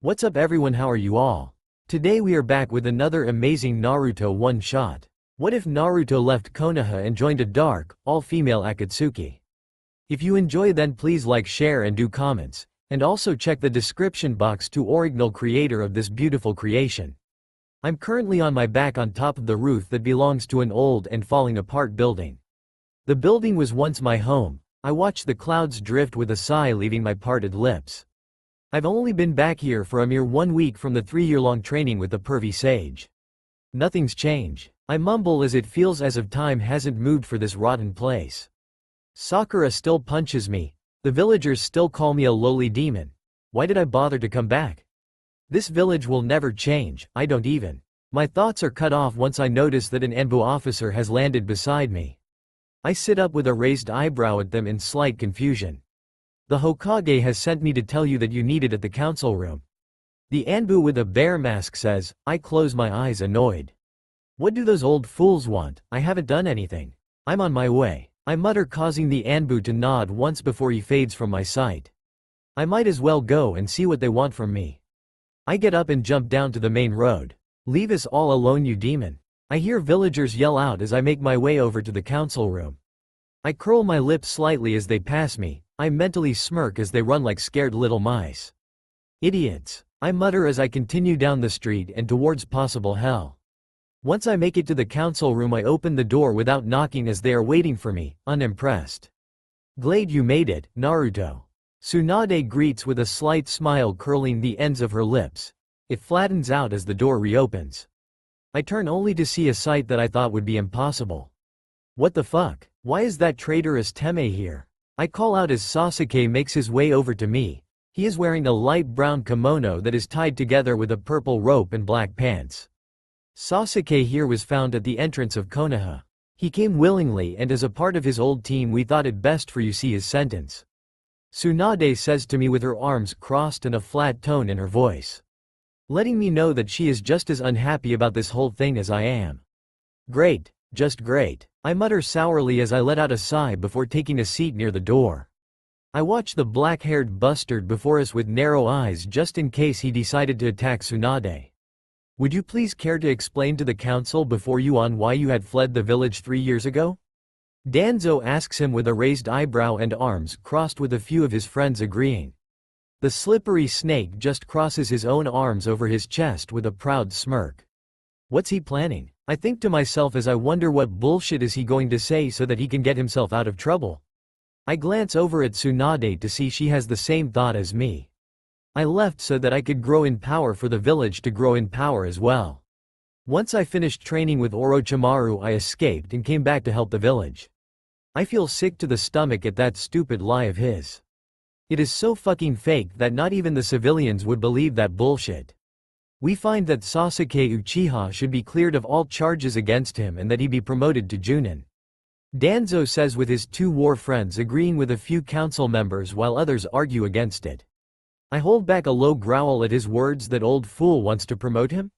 What's up everyone, how are you all? Today we are back with another amazing Naruto one-shot. What if Naruto left Konoha and joined a dark, all-female Akatsuki? If you enjoy, then please like, share and do comments, and also check the description box to original creator of this beautiful creation. I'm currently on my back on top of the roof that belongs to an old and falling apart building. The building was once my home. I watched the clouds drift with a sigh leaving my parted lips. I've only been back here for a mere 1 week from the 3-year-long training with the pervy sage. Nothing's changed. I mumble as it feels as if time hasn't moved for this rotten place. Sakura still punches me. The villagers still call me a lowly demon. Why did I bother to come back? This village will never change, I don't even. My thoughts are cut off once I notice that an Anbu officer has landed beside me. I sit up with a raised eyebrow at them in slight confusion. The Hokage has sent me to tell you that you need it at the council room. The Anbu with a bear mask says. I close my eyes annoyed. What do those old fools want? I haven't done anything. I'm on my way. I mutter, causing the Anbu to nod once before he fades from my sight. I might as well go and see what they want from me. I get up and jump down to the main road. Leave us all alone, you demon. I hear villagers yell out as I make my way over to the council room. I curl my lips slightly as they pass me. I mentally smirk as they run like scared little mice. Idiots. I mutter as I continue down the street and towards possible hell. Once I make it to the council room, I open the door without knocking as they are waiting for me, unimpressed. Glade, you made it, Naruto. Tsunade greets with a slight smile curling the ends of her lips. It flattens out as the door reopens. I turn only to see a sight that I thought would be impossible. What the fuck? Why is that traitorous Teme here? I call out as Sasuke makes his way over to me. He is wearing a light brown kimono that is tied together with a purple rope and black pants. Sasuke here was found at the entrance of Konoha. He came willingly, and as a part of his old team we thought it best for you see his sentence. Tsunade says to me with her arms crossed and a flat tone in her voice, letting me know that she is just as unhappy about this whole thing as I am. Great, just great. I mutter sourly as I let out a sigh before taking a seat near the door. I watch the black-haired bastard before us with narrow eyes just in case he decided to attack Tsunade. Would you please care to explain to the council before you on why you had fled the village 3 years ago? Danzo asks him with a raised eyebrow and arms crossed, with a few of his friends agreeing. The slippery snake just crosses his own arms over his chest with a proud smirk. What's he planning? I think to myself as I wonder what bullshit is he going to say so that he can get himself out of trouble. I glance over at Tsunade to see she has the same thought as me. I left so that I could grow in power, for the village to grow in power as well. Once I finished training with Orochimaru, I escaped and came back to help the village. I feel sick to the stomach at that stupid lie of his. It is so fucking fake that not even the civilians would believe that bullshit. We find that Sasuke Uchiha should be cleared of all charges against him and that he be promoted to Junin. Danzo says, with his 2 war friends agreeing with a few council members while others argue against it. I hold back a low growl at his words. That old fool wants to promote him?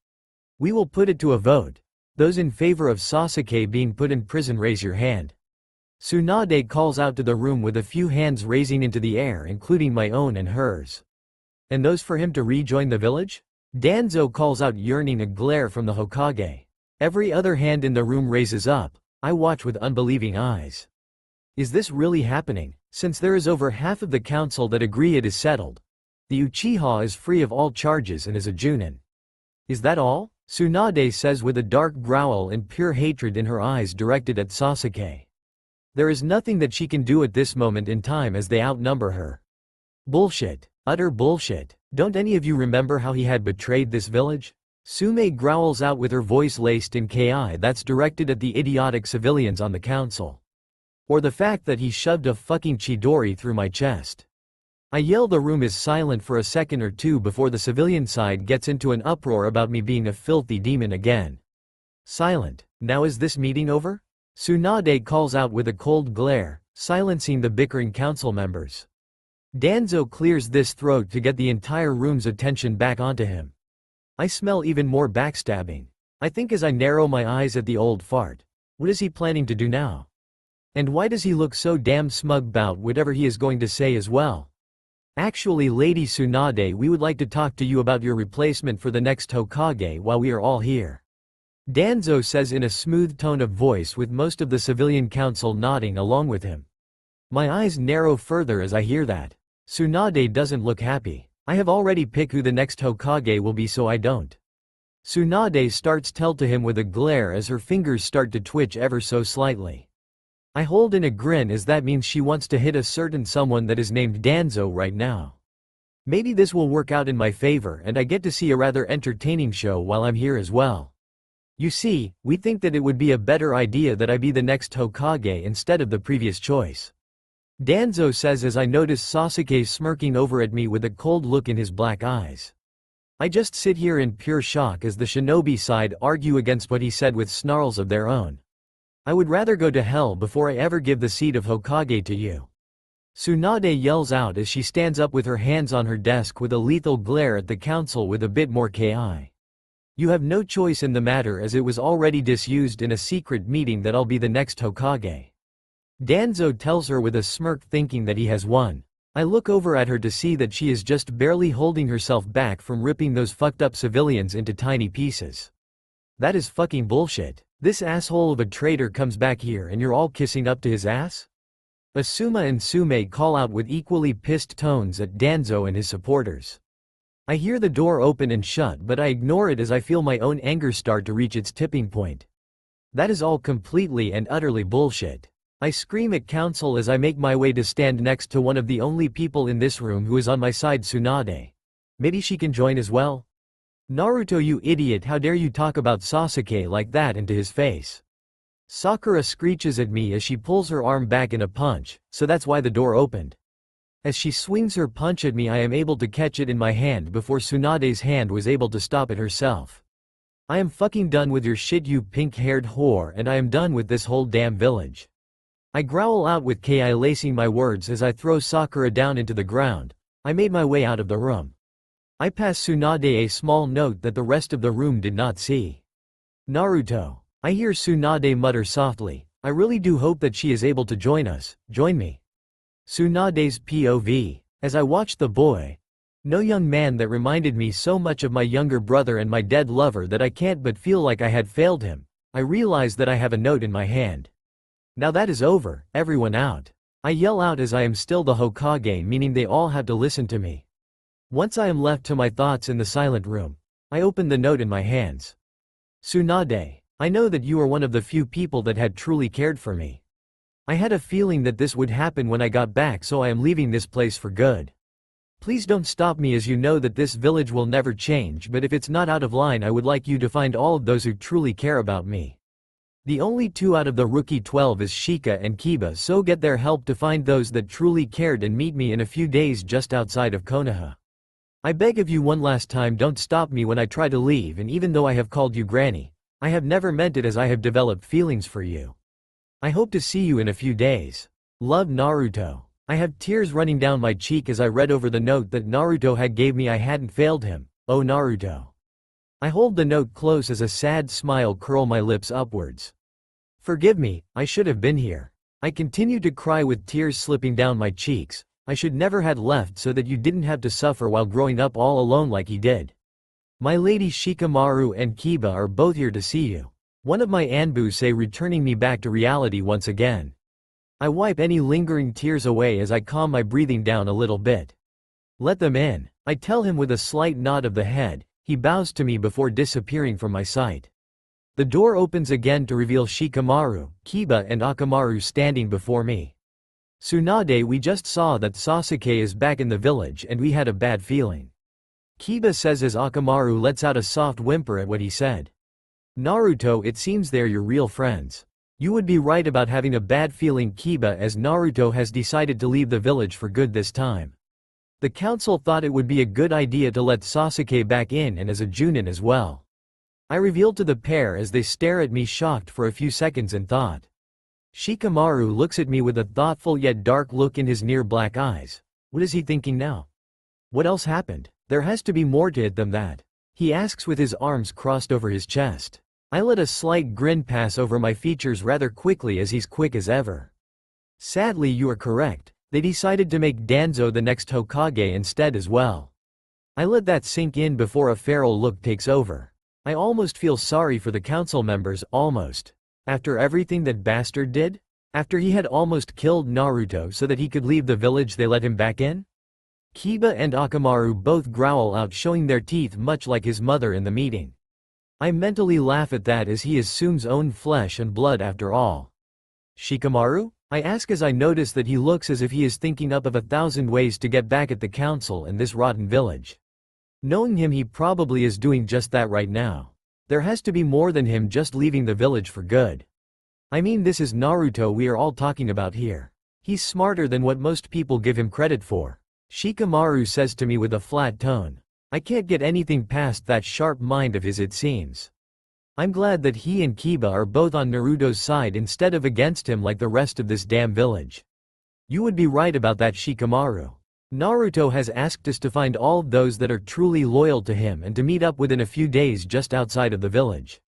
We will put it to a vote. Those in favor of Sasuke being put in prison, raise your hand. Tsunade calls out to the room with a few hands raising into the air, including my own and hers. And those for him to rejoin the village? Danzo calls out, yearning a glare from the Hokage. Every other hand in the room raises up. I watch with unbelieving eyes. Is this really happening? Since there is over half of the council that agree it is settled. The Uchiha is free of all charges and is a Junin. Is that all? Tsunade says with a dark growl and pure hatred in her eyes directed at Sasuke. There is nothing that she can do at this moment in time as they outnumber her. Bullshit. Utter bullshit. Don't any of you remember how he had betrayed this village? Sume growls out with her voice laced in ki that's directed at the idiotic civilians on the council. Or the fact that he shoved a fucking Chidori through my chest. I yell. The room is silent for a second or two before the civilian side gets into an uproar about me being a filthy demon again. Silent. Now is this meeting over? Tsunade calls out with a cold glare, silencing the bickering council members. Danzo clears this throat to get the entire room's attention back onto him. I smell even more backstabbing. I think as I narrow my eyes at the old fart. What is he planning to do now? And why does he look so damn smug about whatever he is going to say as well? Actually, Lady Tsunade, we would like to talk to you about your replacement for the next Hokage while we are all here. Danzo says in a smooth tone of voice, with most of the civilian council nodding along with him. My eyes narrow further as I hear that. Tsunade doesn't look happy. I have already picked who the next Hokage will be, so I don't. Tsunade starts tell to him with a glare as her fingers start to twitch ever so slightly. I hold in a grin as that means she wants to hit a certain someone that is named Danzo right now. Maybe this will work out in my favor and I get to see a rather entertaining show while I'm here as well. You see, we think that it would be a better idea that I be the next Hokage instead of the previous choice. Danzo says as I notice Sasuke smirking over at me with a cold look in his black eyes. I just sit here in pure shock as the shinobi side argue against what he said with snarls of their own. I would rather go to hell before I ever give the seat of Hokage to you. Tsunade yells out as she stands up with her hands on her desk with a lethal glare at the council with a bit more ki. You have no choice in the matter as it was already disused in a secret meeting that I'll be the next Hokage. Danzo tells her with a smirk, thinking that he has won. I look over at her to see that she is just barely holding herself back from ripping those fucked up civilians into tiny pieces. That is fucking bullshit. This asshole of a traitor comes back here and you're all kissing up to his ass? Asuma and Sume call out with equally pissed tones at Danzo and his supporters. I hear the door open and shut, but I ignore it as I feel my own anger start to reach its tipping point. That is all completely and utterly bullshit. I scream at council as I make my way to stand next to one of the only people in this room who is on my side, Tsunade. Maybe she can join as well? Naruto, you idiot, how dare you talk about Sasuke like that into his face. Sakura screeches at me as she pulls her arm back in a punch, so that's why the door opened. As she swings her punch at me, I am able to catch it in my hand before Tsunade's hand was able to stop it herself. I am fucking done with your shit, you pink-haired whore, and I am done with this whole damn village. I growl out with ki lacing my words as I throw Sakura down into the ground. I made my way out of the room. I pass Tsunade a small note that the rest of the room did not see. Naruto. I hear Tsunade mutter softly, I really do hope that she is able to join us, join me. Tsunade's POV. As I watched the boy, no young man that reminded me so much of my younger brother and my dead lover that I can't but feel like I had failed him, I realize that I have a note in my hand. Now that is over, everyone out. I yell out as I am still the Hokage, meaning they all have to listen to me. Once I am left to my thoughts in the silent room, I open the note in my hands. Tsunade, I know that you are one of the few people that had truly cared for me. I had a feeling that this would happen when I got back, so I am leaving this place for good. Please don't stop me, as you know that this village will never change, but if it's not out of line, I would like you to find all of those who truly care about me. The only two out of the rookie 12 is Shika and Kiba, so get their help to find those that truly cared and meet me in a few days just outside of Konoha. I beg of you one last time, don't stop me when I try to leave, and even though I have called you Granny, I have never meant it, as I have developed feelings for you. I hope to see you in a few days. Love, Naruto. I have tears running down my cheek as I read over the note that Naruto had gave me. I hadn't failed him. Oh Naruto. I hold the note close as a sad smile curl my lips upwards. Forgive me, I should have been here. I continue to cry with tears slipping down my cheeks. I should never had left so that you didn't have to suffer while growing up all alone like he did. My lady Shikamaru and Kiba are both here to see you. One of my Anbu say, returning me back to reality once again. I wipe any lingering tears away as I calm my breathing down a little bit. Let them in, I tell him with a slight nod of the head. He bows to me before disappearing from my sight. The door opens again to reveal Shikamaru, Kiba and Akamaru standing before me. Tsunade, we just saw that Sasuke is back in the village and we had a bad feeling. Kiba says as Akamaru lets out a soft whimper at what he said. Naruto, it seems they're your real friends. You would be right about having a bad feeling, Kiba, as Naruto has decided to leave the village for good this time. The council thought it would be a good idea to let Sasuke back in, and as a Junin as well. I revealed to the pair as they stare at me shocked for a few seconds in thought. Shikamaru looks at me with a thoughtful yet dark look in his near black eyes. What is he thinking now? What else happened? There has to be more to it than that. He asks with his arms crossed over his chest. I let a slight grin pass over my features rather quickly as he's quick as ever. Sadly, you are correct. They decided to make Danzo the next Hokage instead as well. I let that sink in before a feral look takes over. I almost feel sorry for the council members, almost. After everything that bastard did? After he had almost killed Naruto so that he could leave the village, they let him back in? Kiba and Akamaru both growl out, showing their teeth much like his mother in the meeting. I mentally laugh at that, as he is Tsun's own flesh and blood after all. Shikamaru? I ask as I notice that he looks as if he is thinking up of 1,000 ways to get back at the council and this rotten village. Knowing him, he probably is doing just that right now. There has to be more than him just leaving the village for good. I mean, this is Naruto we are all talking about here. He's smarter than what most people give him credit for. Shikamaru says to me with a flat tone. I can't get anything past that sharp mind of his, it seems. I'm glad that he and Kiba are both on Naruto's side instead of against him like the rest of this damn village. You would be right about that, Shikamaru. Naruto has asked us to find all of those that are truly loyal to him and to meet up within a few days just outside of the village.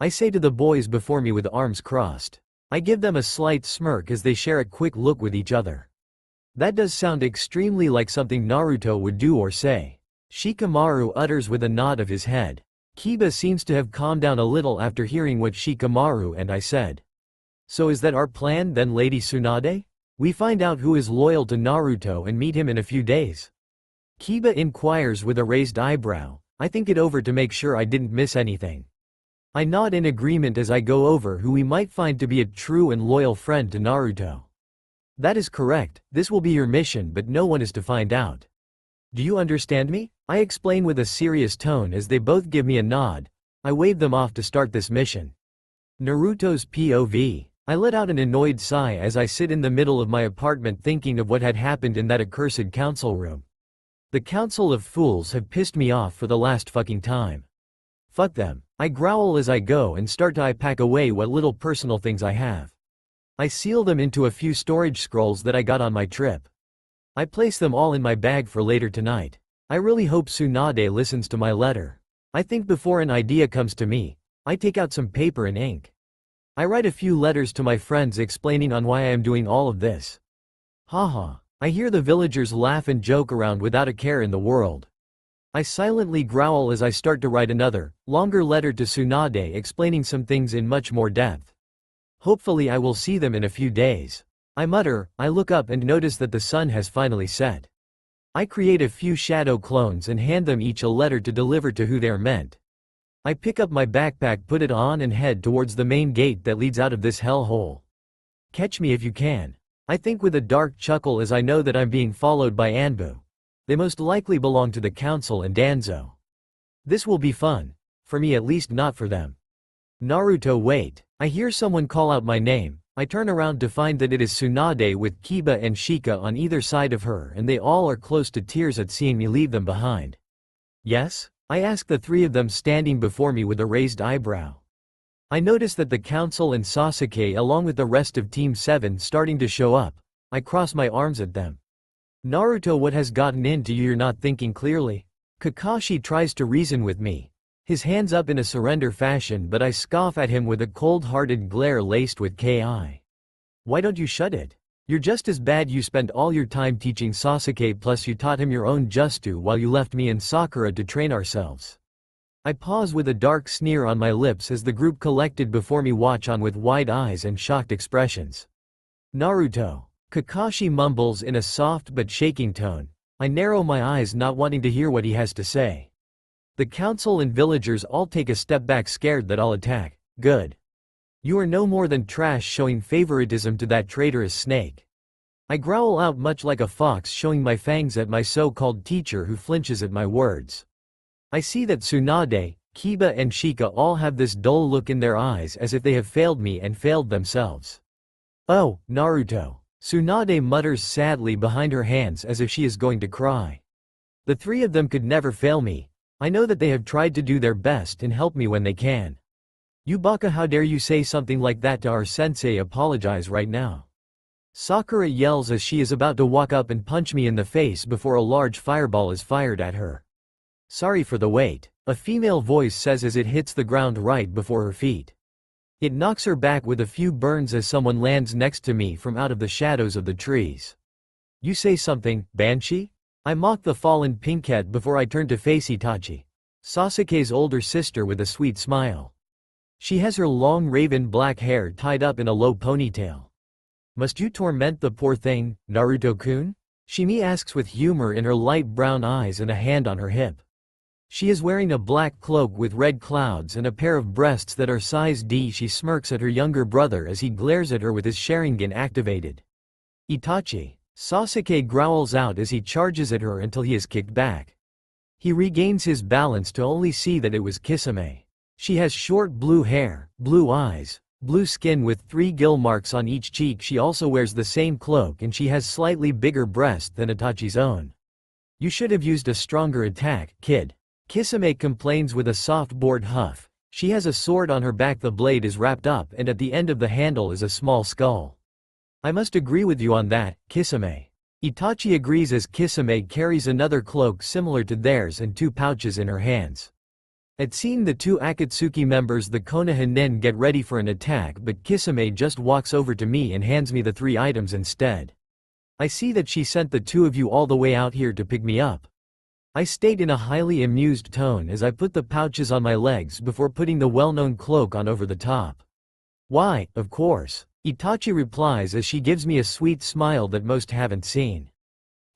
I say to the boys before me with arms crossed. I give them a slight smirk as they share a quick look with each other. That does sound extremely like something Naruto would do or say. Shikamaru utters with a nod of his head. Kiba seems to have calmed down a little after hearing what Shikamaru and I said. So is that our plan then, Lady Tsunade? We find out who is loyal to Naruto and meet him in a few days? Kiba inquires with a raised eyebrow. I think it over to make sure I didn't miss anything. I nod in agreement as I go over who we might find to be a true and loyal friend to Naruto. That is correct, this will be your mission, but no one is to find out. Do you understand me? I explain with a serious tone as they both give me a nod. I wave them off to start this mission. Naruto's POV. I let out an annoyed sigh as I sit in the middle of my apartment thinking of what had happened in that accursed council room. The council of fools have pissed me off for the last fucking time. Fuck them. I growl as I go and start to pack away what little personal things I have. I seal them into a few storage scrolls that I got on my trip. I place them all in my bag for later tonight. I really hope Tsunade listens to my letter. I think before an idea comes to me, I take out some paper and ink. I write a few letters to my friends explaining on why I am doing all of this. Haha. I hear the villagers laugh and joke around without a care in the world. I silently growl as I start to write another, longer letter to Tsunade explaining some things in much more depth. Hopefully I will see them in a few days. I mutter. I look up and notice that the sun has finally set. I create a few shadow clones and hand them each a letter to deliver to who they are meant. I pick up my backpack, put it on and head towards the main gate that leads out of this hellhole. Catch me if you can. I think with a dark chuckle as I know that I'm being followed by Anbu. They most likely belong to the council and Danzo. This will be fun. For me at least, not for them. Naruto, wait. I hear someone call out my name. I turn around to find that it is Tsunade with Kiba and Shika on either side of her, and they all are close to tears at seeing me leave them behind. Yes? I ask the three of them standing before me with a raised eyebrow. I notice that the council and Sasuke along with the rest of Team 7 starting to show up. I cross my arms at them. Naruto, what has gotten into you? You're not thinking clearly? Kakashi tries to reason with me. His hands up in a surrender fashion, but I scoff at him with a cold-hearted glare laced with ki. Why don't you shut it? You're just as bad. You spent all your time teaching Sasuke, plus you taught him your own jutsu while you left me and Sakura to train ourselves. I pause with a dark sneer on my lips as the group collected before me watch on with wide eyes and shocked expressions. Naruto. Kakashi mumbles in a soft but shaking tone. I narrow my eyes, not wanting to hear what he has to say. The council and villagers all take a step back, scared that I'll attack. Good. You are no more than trash, showing favoritism to that traitorous snake. I growl out much like a fox, showing my fangs at my so-called teacher who flinches at my words. I see that Tsunade, Kiba and Shika all have this dull look in their eyes as if they have failed me and failed themselves. Oh, Naruto. Tsunade mutters sadly behind her hands as if she is going to cry. The three of them could never fail me. I know that they have tried to do their best and help me when they can. You Baka, how dare you say something like that to our sensei? Apologize right now. Sakura yells as she is about to walk up and punch me in the face before a large fireball is fired at her. Sorry for the wait, a female voice says as it hits the ground right before her feet. It knocks her back with a few burns as someone lands next to me from out of the shadows of the trees. You say something, Banshee? I mock the fallen pinkette before I turn to face Itachi, Sasuke's older sister, with a sweet smile. She has her long raven black hair tied up in a low ponytail. Must you torment the poor thing, Naruto-kun? Shimi asks with humor in her light brown eyes and a hand on her hip. She is wearing a black cloak with red clouds and a pair of breasts that are size D. She smirks at her younger brother as he glares at her with his Sharingan activated. Itachi. Sasuke growls out as he charges at her until he is kicked back. He regains his balance to only see that it was Kisame. She has short blue hair, blue eyes, blue skin with 3 gill marks on each cheek. She also wears the same cloak and she has slightly bigger breast than Itachi's own. You should have used a stronger attack, kid. Kisame complains with a soft bored huff. She has a sword on her back. The blade is wrapped up and at the end of the handle is a small skull. I must agree with you on that, Kisame. Itachi agrees as Kisame carries another cloak similar to theirs and 2 pouches in her hands. At seeing the 2 Akatsuki members, the Konoha nin get ready for an attack, but Kisame just walks over to me and hands me the 3 items instead. I see that she sent the 2 of you all the way out here to pick me up. I state in a highly amused tone as I put the pouches on my legs before putting the well-known cloak on over the top. Why, of course. Itachi replies as she gives me a sweet smile that most haven't seen.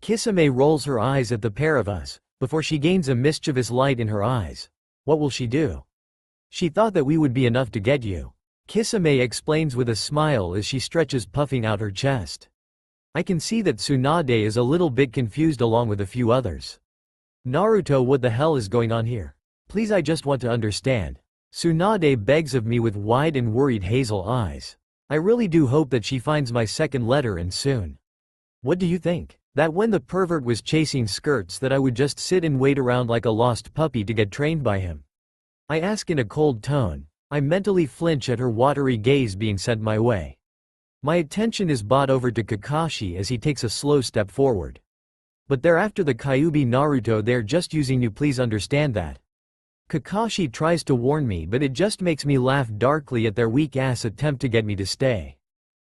Kisame rolls her eyes at the pair of us, before she gains a mischievous light in her eyes. What will she do? She thought that we would be enough to get you. Kisame explains with a smile as she stretches, puffing out her chest. I can see that Tsunade is a little bit confused along with a few others. Naruto, what the hell is going on here? Please, I just want to understand. Tsunade begs of me with wide and worried hazel eyes. I really do hope that she finds my second letter and soon. What do you think? That when the pervert was chasing skirts that I would just sit and wait around like a lost puppy to get trained by him? I ask in a cold tone. I mentally flinch at her watery gaze being sent my way. My attention is brought over to Kakashi as he takes a slow step forward. But thereafter the Kyuubi Naruto, they're just using you, please understand that. Kakashi tries to warn me, but it just makes me laugh darkly at their weak-ass attempt to get me to stay.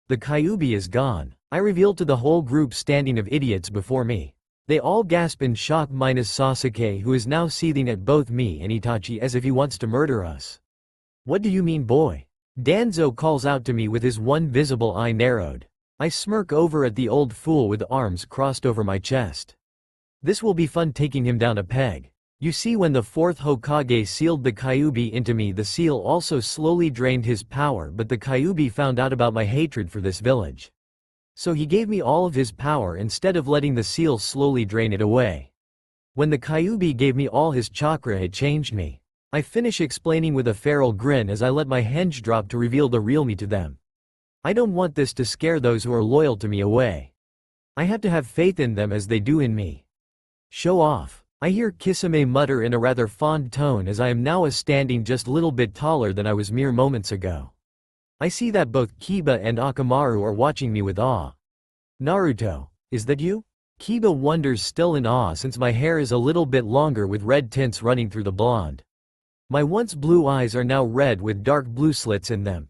The Kyuubi is gone. I reveal to the whole group standing of idiots before me. They all gasp in shock minus Sasuke, who is now seething at both me and Itachi as if he wants to murder us. What do you mean, boy? Danzo calls out to me with his one visible eye narrowed. I smirk over at the old fool with arms crossed over my chest. This will be fun taking him down a peg. You see, when the 4th Hokage sealed the Kyuubi into me, the seal also slowly drained his power, but the Kyuubi found out about my hatred for this village. So he gave me all of his power instead of letting the seal slowly drain it away. When the Kyuubi gave me all his chakra, it changed me. I finish explaining with a feral grin as I let my henge drop to reveal the real me to them. I don't want this to scare those who are loyal to me away. I have to have faith in them as they do in me. Show off. I hear Kisame mutter in a rather fond tone as I am now standing just a little bit taller than I was mere moments ago. I see that both Kiba and Akamaru are watching me with awe. Naruto, is that you? Kiba wonders, still in awe since my hair is a little bit longer with red tints running through the blonde. My once blue eyes are now red with dark blue slits in them.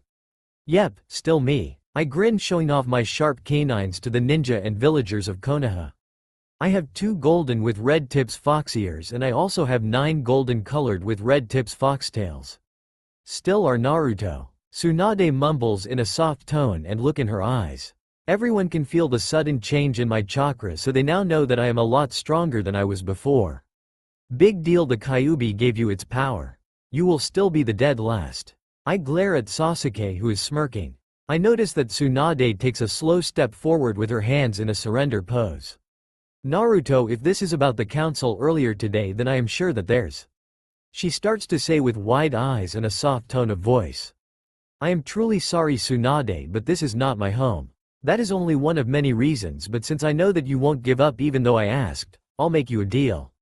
Yep, still me. I grin, showing off my sharp canines to the ninja and villagers of Konoha. I have 2 golden with red tips fox ears, and I also have 9 golden colored with red tips foxtails. Still are Naruto. Tsunade mumbles in a soft tone and look in her eyes. Everyone can feel the sudden change in my chakra, so they now know that I am a lot stronger than I was before. Big deal, the Kyuubi gave you its power. You will still be the dead last. I glare at Sasuke, who is smirking. I notice that Tsunade takes a slow step forward with her hands in a surrender pose. Naruto, if this is about the council earlier today, then I am sure that theirs. She starts to say with wide eyes and a soft tone of voice. I am truly sorry, Tsunade, but this is not my home. That is only one of many reasons, but since I know that you won't give up even though I asked, I'll make you a deal.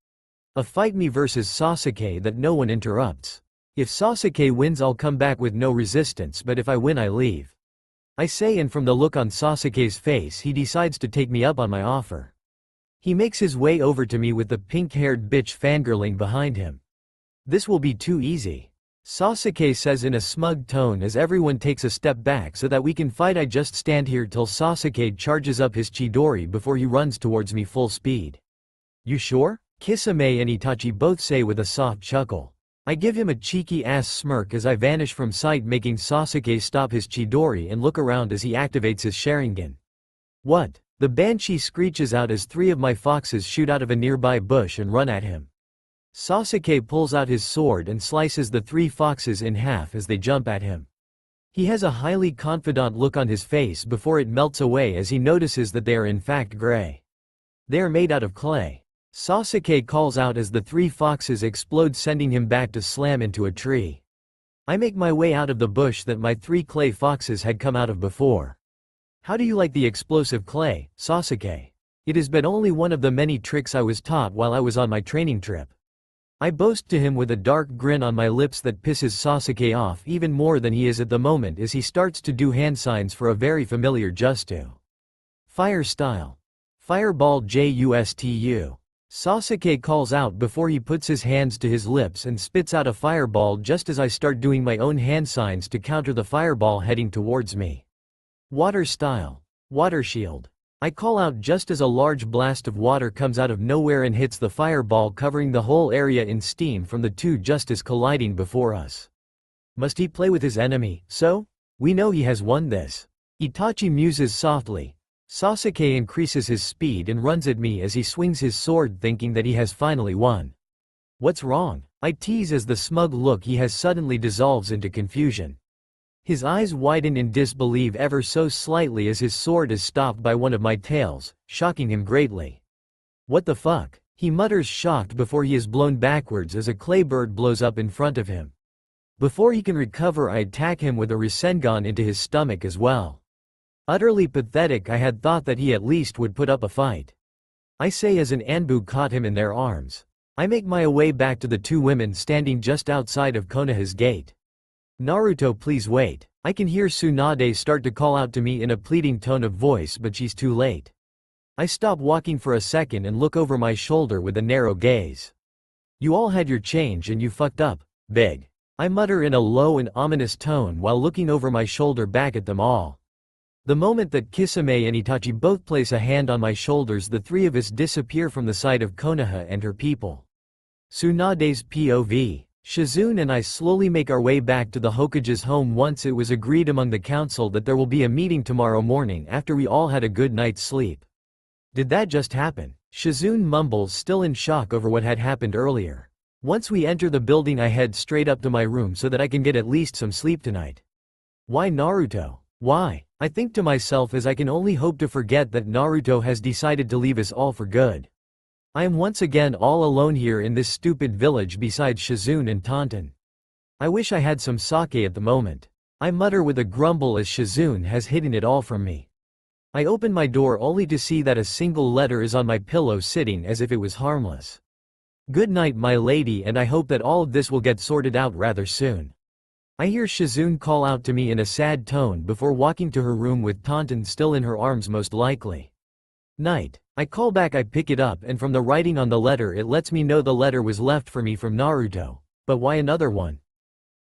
A fight me versus Sasuke that no one interrupts. If Sasuke wins, I'll come back with no resistance, but if I win, I leave. I say, and from the look on Sasuke's face, he decides to take me up on my offer. He makes his way over to me with the pink-haired bitch fangirling behind him. This will be too easy. Sasuke says in a smug tone as everyone takes a step back so that we can fight. I just stand here till Sasuke charges up his Chidori before he runs towards me full speed. You sure? Kisame and Itachi both say with a soft chuckle. I give him a cheeky ass smirk as I vanish from sight, making Sasuke stop his Chidori and look around as he activates his Sharingan. What? The Banshee screeches out as 3 of my foxes shoot out of a nearby bush and run at him. Sasuke pulls out his sword and slices the 3 foxes in half as they jump at him. He has a highly confident look on his face before it melts away as he notices that they are in fact gray. They are made out of clay. Sasuke calls out as the 3 foxes explode, sending him back to slam into a tree. I make my way out of the bush that my 3 clay foxes had come out of before. How do you like the explosive clay, Sasuke? It has been only one of the many tricks I was taught while I was on my training trip. I boast to him with a dark grin on my lips that pisses Sasuke off even more than he is at the moment as he starts to do hand signs for a very familiar Justu. Fire style. Fireball Justu. Sasuke calls out before he puts his hands to his lips and spits out a fireball just as I start doing my own hand signs to counter the fireball heading towards me. Water style. Water shield. I call out just as a large blast of water comes out of nowhere and hits the fireball, covering the whole area in steam from the 2 Justus colliding before us. Must he play with his enemy, so? We know he has won this. Itachi muses softly. Sasuke increases his speed and runs at me as he swings his sword, thinking that he has finally won. What's wrong? I tease as the smug look he has suddenly dissolves into confusion. His eyes widen in disbelief ever so slightly as his sword is stopped by one of my tails, shocking him greatly. What the fuck? He mutters, shocked, before he is blown backwards as a clay bird blows up in front of him. Before he can recover, I attack him with a Rasengan into his stomach as well. Utterly pathetic. I had thought that he at least would put up a fight. I say as an Anbu caught him in their arms. I make my way back to the 2 women standing just outside of Konoha's gate. Naruto, please wait. I can hear Tsunade start to call out to me in a pleading tone of voice, but she's too late. I stop walking for a second and look over my shoulder with a narrow gaze. You all had your change and you fucked up, big. I mutter in a low and ominous tone while looking over my shoulder back at them all. The moment that Kisame and Itachi both place a hand on my shoulders, the 3 of us disappear from the sight of Konoha and her people. Tsunade's POV. Shizune and I slowly make our way back to the Hokage's home. Once it was agreed among the council that there will be a meeting tomorrow morning after we all had a good night's sleep. Did that just happen? Shizune mumbles, still in shock over what had happened earlier. Once we enter the building, I head straight up to my room so that I can get at least some sleep tonight. Why Naruto? Why? I think to myself as I can only hope to forget that Naruto has decided to leave us all for good. I am once again all alone here in this stupid village besides Shizune and Tonton. I wish I had some sake at the moment. I mutter with a grumble as Shizune has hidden it all from me. I open my door only to see that a single letter is on my pillow, sitting as if it was harmless. Good night, my lady, and I hope that all of this will get sorted out rather soon. I hear Shizune call out to me in a sad tone before walking to her room with Tonton still in her arms, most likely. Night. I call back. I pick it up, and from the writing on the letter it lets me know the letter was left for me from Naruto. But why another one?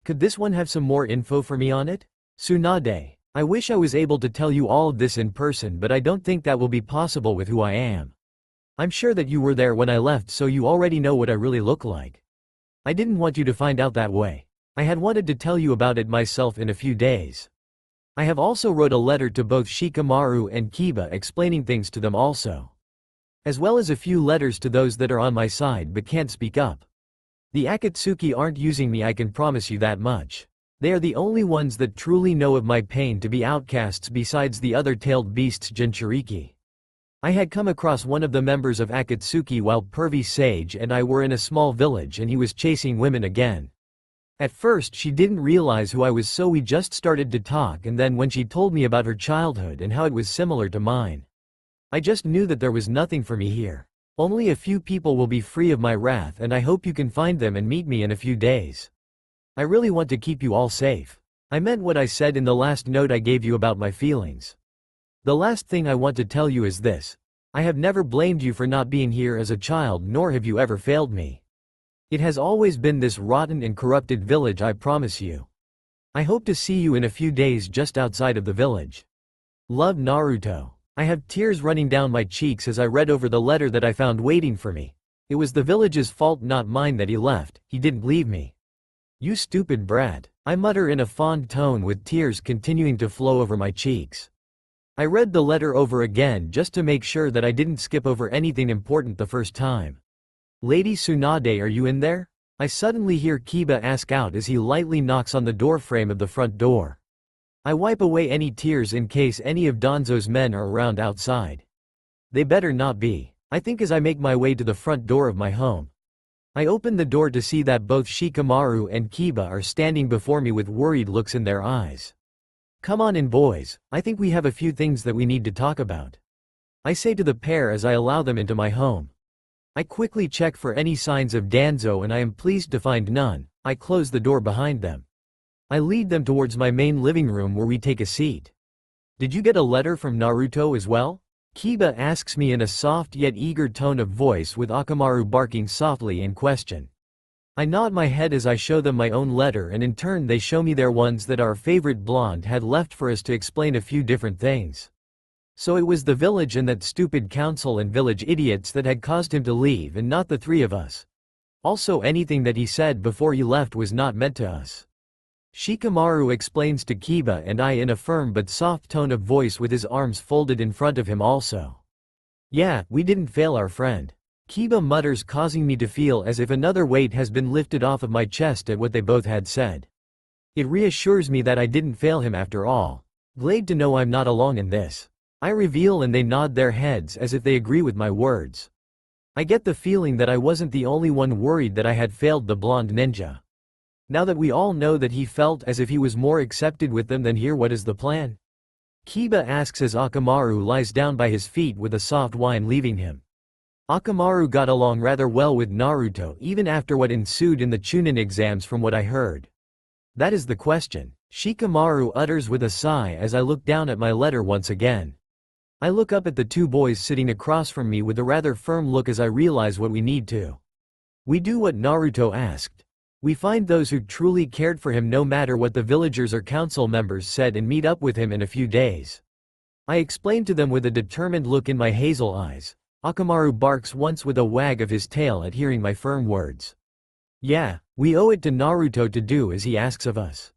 Could this one have some more info for me on it? Tsunade. I wish I was able to tell you all of this in person, but I don't think that will be possible with who I am. I'm sure that you were there when I left, so you already know what I really look like. I didn't want you to find out that way. I had wanted to tell you about it myself in a few days. I have also wrote a letter to both Shikamaru and Kiba explaining things to them also. As well as a few letters to those that are on my side but can't speak up. The Akatsuki aren't using me, I can promise you that much. They are the only ones that truly know of my pain to be outcasts besides the other tailed beasts Jinchuriki. I had come across one of the members of Akatsuki while Pervy Sage and I were in a small village and he was chasing women again. At first she didn't realize who I was, so we just started to talk, and then when she told me about her childhood and how it was similar to mine, I just knew that there was nothing for me here. Only a few people will be free of my wrath, and I hope you can find them and meet me in a few days. I really want to keep you all safe. I meant what I said in the last note I gave you about my feelings. The last thing I want to tell you is this. I have never blamed you for not being here as a child, nor have you ever failed me. It has always been this rotten and corrupted village, I promise you. I hope to see you in a few days just outside of the village. Love, Naruto. I have tears running down my cheeks as I read over the letter that I found waiting for me. It was the village's fault, not mine, that he left. He didn't leave me. You stupid brat, I mutter in a fond tone with tears continuing to flow over my cheeks. I read the letter over again just to make sure that I didn't skip over anything important the first time. Lady Tsunade, are you in there? I suddenly hear Kiba ask out as he lightly knocks on the doorframe of the front door. I wipe away any tears in case any of Danzo's men are around outside. They better not be, I think, as I make my way to the front door of my home. I open the door to see that both Shikamaru and Kiba are standing before me with worried looks in their eyes. Come on in, boys, I think we have a few things that we need to talk about. I say to the pair as I allow them into my home. I quickly check for any signs of Danzo and I am pleased to find none. I close the door behind them. I lead them towards my main living room where we take a seat. Did you get a letter from Naruto as well? Kiba asks me in a soft yet eager tone of voice, with Akamaru barking softly in question. I nod my head as I show them my own letter, and in turn they show me their ones that our favorite blonde had left for us to explain a few different things. So it was the village and that stupid council and village idiots that had caused him to leave, and not the three of us. Also, anything that he said before he left was not meant to us. Shikamaru explains to Kiba and I in a firm but soft tone of voice, with his arms folded in front of him also. Yeah, we didn't fail our friend. Kiba mutters, causing me to feel as if another weight has been lifted off of my chest at what they both had said. It reassures me that I didn't fail him after all. Glad to know I'm not alone in this. I reveal and they nod their heads as if they agree with my words. I get the feeling that I wasn't the only one worried that I had failed the blonde ninja. Now that we all know that he felt as if he was more accepted with them, then here, what is the plan? Kiba asks as Akamaru lies down by his feet with a soft whine, leaving him. Akamaru got along rather well with Naruto even after what ensued in the Chunin exams, from what I heard. That is the question, Shikamaru utters with a sigh as I look down at my letter once again. I look up at the two boys sitting across from me with a rather firm look as I realize what we need to. We do what Naruto asked. We find those who truly cared for him, no matter what the villagers or council members said, and meet up with him in a few days. I explain to them with a determined look in my hazel eyes. Akamaru barks once with a wag of his tail at hearing my firm words. Yeah, we owe it to Naruto to do as he asks of us.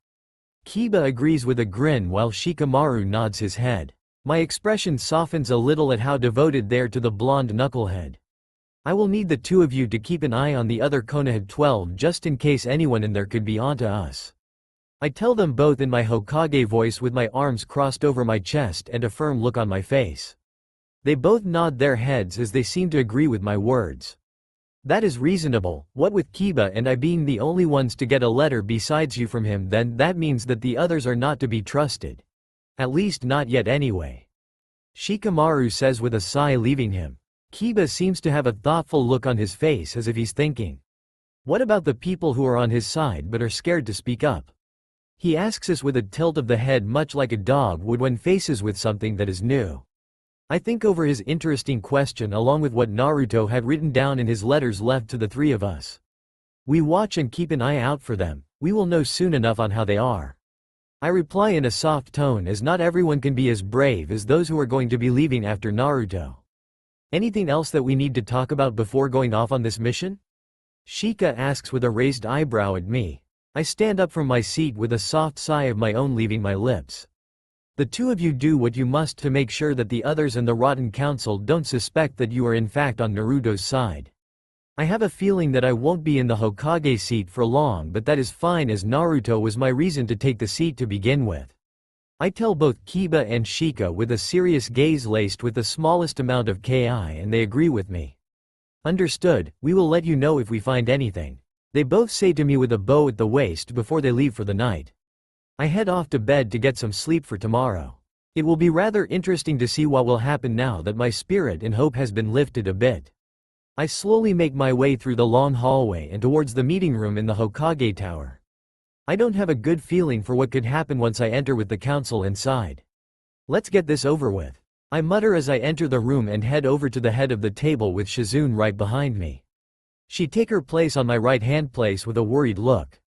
Kiba agrees with a grin while Shikamaru nods his head. My expression softens a little at how devoted they are to the blonde knucklehead. I will need the two of you to keep an eye on the other Konoha 12 just in case anyone in there could be onto us. I tell them both in my Hokage voice, with my arms crossed over my chest and a firm look on my face. They both nod their heads as they seem to agree with my words. That is reasonable. What with Kiba and I being the only ones to get a letter besides you from him, then that means that the others are not to be trusted. At least not yet anyway. Shikamaru says with a sigh, leaving him. Kiba seems to have a thoughtful look on his face as if he's thinking. What about the people who are on his side but are scared to speak up? He asks us with a tilt of the head, much like a dog would when faces with something that is new. I think over his interesting question along with what Naruto had written down in his letters left to the three of us. We watch and keep an eye out for them. We will know soon enough on how they are. I reply in a soft tone, as not everyone can be as brave as those who are going to be leaving after Naruto. Anything else that we need to talk about before going off on this mission? Shika asks with a raised eyebrow at me. I stand up from my seat with a soft sigh of my own leaving my lips. The two of you do what you must to make sure that the others and the Rotten Council don't suspect that you are in fact on Naruto's side. I have a feeling that I won't be in the Hokage seat for long, but that is fine as Naruto was my reason to take the seat to begin with. I tell both Kiba and Shika with a serious gaze laced with the smallest amount of ki, and they agree with me. Understood, we will let you know if we find anything. They both say to me with a bow at the waist before they leave for the night. I head off to bed to get some sleep for tomorrow. It will be rather interesting to see what will happen now that my spirit and hope has been lifted a bit. I slowly make my way through the long hallway and towards the meeting room in the Hokage Tower. I don't have a good feeling for what could happen once I enter with the council inside. Let's get this over with. I mutter as I enter the room and head over to the head of the table with Shizune right behind me. She take her place on my right-hand place with a worried look.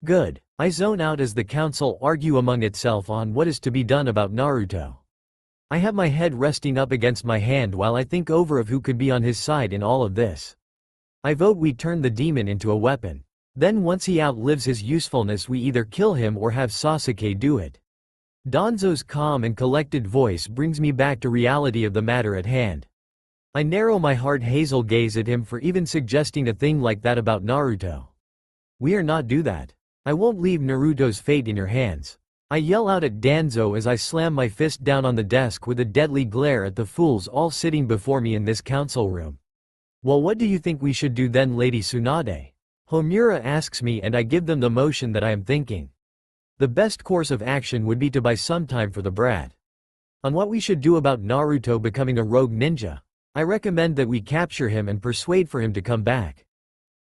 Good. I zone out as the council argue among itself on what is to be done about Naruto. I have my head resting up against my hand while I think over of who could be on his side in all of this. I vote we turn the demon into a weapon. Then once he outlives his usefulness we either kill him or have Sasuke do it. Danzo's calm and collected voice brings me back to reality of the matter at hand. I narrow my hard hazel gaze at him for even suggesting a thing like that about Naruto. We are not do that. I won't leave Naruto's fate in your hands. I yell out at Danzo as I slam my fist down on the desk with a deadly glare at the fools all sitting before me in this council room. Well, what do you think we should do then, Lady Tsunade? Homura asks me and I give them the motion that I am thinking. The best course of action would be to buy some time for the brat. On what we should do about Naruto becoming a rogue ninja, I recommend that we capture him and persuade for him to come back.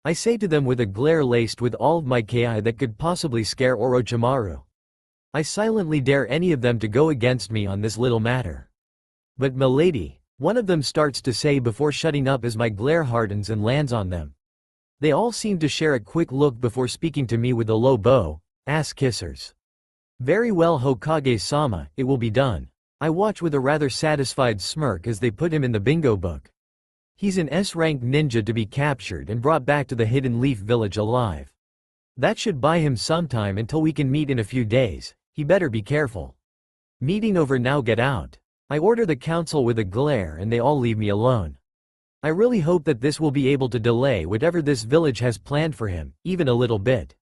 I say to them with a glare laced with all of my ki that could possibly scare Orochimaru. I silently dare any of them to go against me on this little matter. But milady, one of them starts to say before shutting up as my glare hardens and lands on them. They all seem to share a quick look before speaking to me with a low bow. Ass kissers. Very well, Hokage-sama, it will be done. I watch with a rather satisfied smirk as they put him in the bingo book. He's an S-rank ninja to be captured and brought back to the Hidden Leaf Village alive. That should buy him some time until we can meet in a few days. He better be careful. Meeting over now, get out. I order the council with a glare and they all leave me alone. I really hope that this will be able to delay whatever this village has planned for him, even a little bit.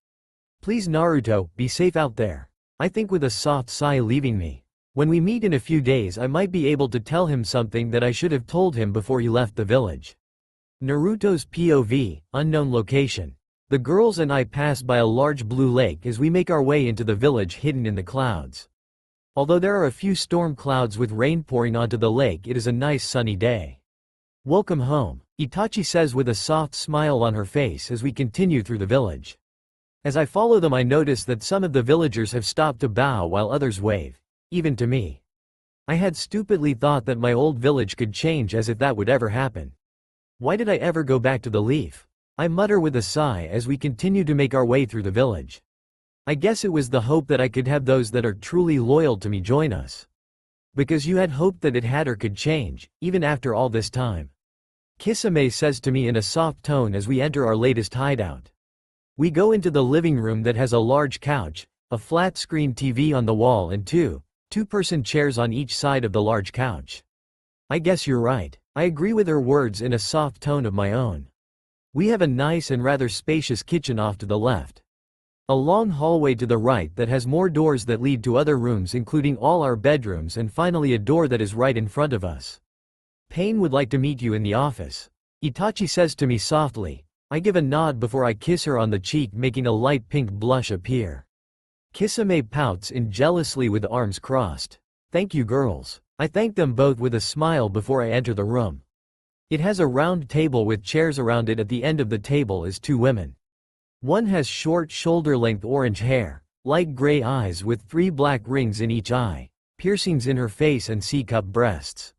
Please Naruto, be safe out there. I think with a soft sigh leaving me. When we meet in a few days I might be able to tell him something that I should have told him before he left the village. Naruto's POV, unknown location. The girls and I pass by a large blue lake as we make our way into the village hidden in the clouds. Although there are a few storm clouds with rain pouring onto the lake, it is a nice sunny day. Welcome home, Itachi says with a soft smile on her face as we continue through the village. As I follow them I notice that some of the villagers have stopped to bow while others wave, even to me. I had stupidly thought that my old village could change, as if that would ever happen. Why did I ever go back to the leaf? I mutter with a sigh as we continue to make our way through the village. I guess it was the hope that I could have those that are truly loyal to me join us. Because you had hoped that it had or could change, even after all this time. Kisame says to me in a soft tone as we enter our latest hideout. We go into the living room that has a large couch, a flat-screen TV on the wall and two-person chairs on each side of the large couch. I guess you're right. I agree with her words in a soft tone of my own. We have a nice and rather spacious kitchen off to the left. A long hallway to the right that has more doors that lead to other rooms including all our bedrooms, and finally a door that is right in front of us. Pain would like to meet you in the office. Itachi says to me softly. I give a nod before I kiss her on the cheek, making a light pink blush appear. Kisame pouts in jealously with arms crossed. Thank you girls. I thank them both with a smile before I enter the room. It has a round table with chairs around it. At the end of the table is two women. One has short shoulder-length orange hair, light gray eyes with 3 black rings in each eye, piercings in her face and C-cup breasts.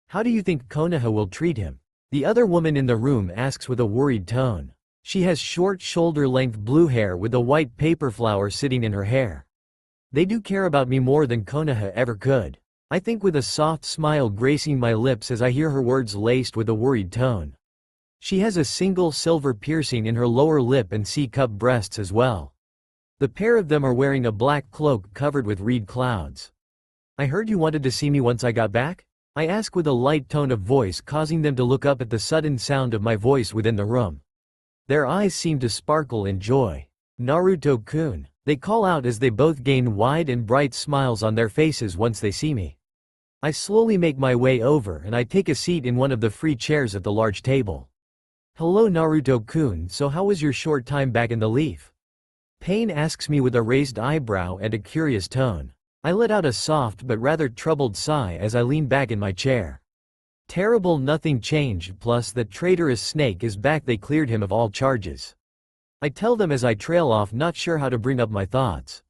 How do you think Konoha will treat him? The other woman in the room asks with a worried tone. She has short shoulder-length blue hair with a white paper flower sitting in her hair. They do care about me more than Konoha ever could. I think with a soft smile gracing my lips as I hear her words laced with a worried tone. She has a single silver piercing in her lower lip and C-cup breasts as well. The pair of them are wearing a black cloak covered with reed clouds. I heard you wanted to see me once I got back? I ask with a light tone of voice, causing them to look up at the sudden sound of my voice within the room. Their eyes seem to sparkle in joy. Naruto-kun, they call out as they both gain wide and bright smiles on their faces once they see me. I slowly make my way over and I take a seat in one of the free chairs at the large table. Hello Naruto-kun, so how was your short time back in the leaf? Pain asks me with a raised eyebrow and a curious tone. I let out a soft but rather troubled sigh as I lean back in my chair. Terrible, nothing changed, plus that traitorous snake is back. They cleared him of all charges. I tell them as I trail off, not sure how to bring up my thoughts.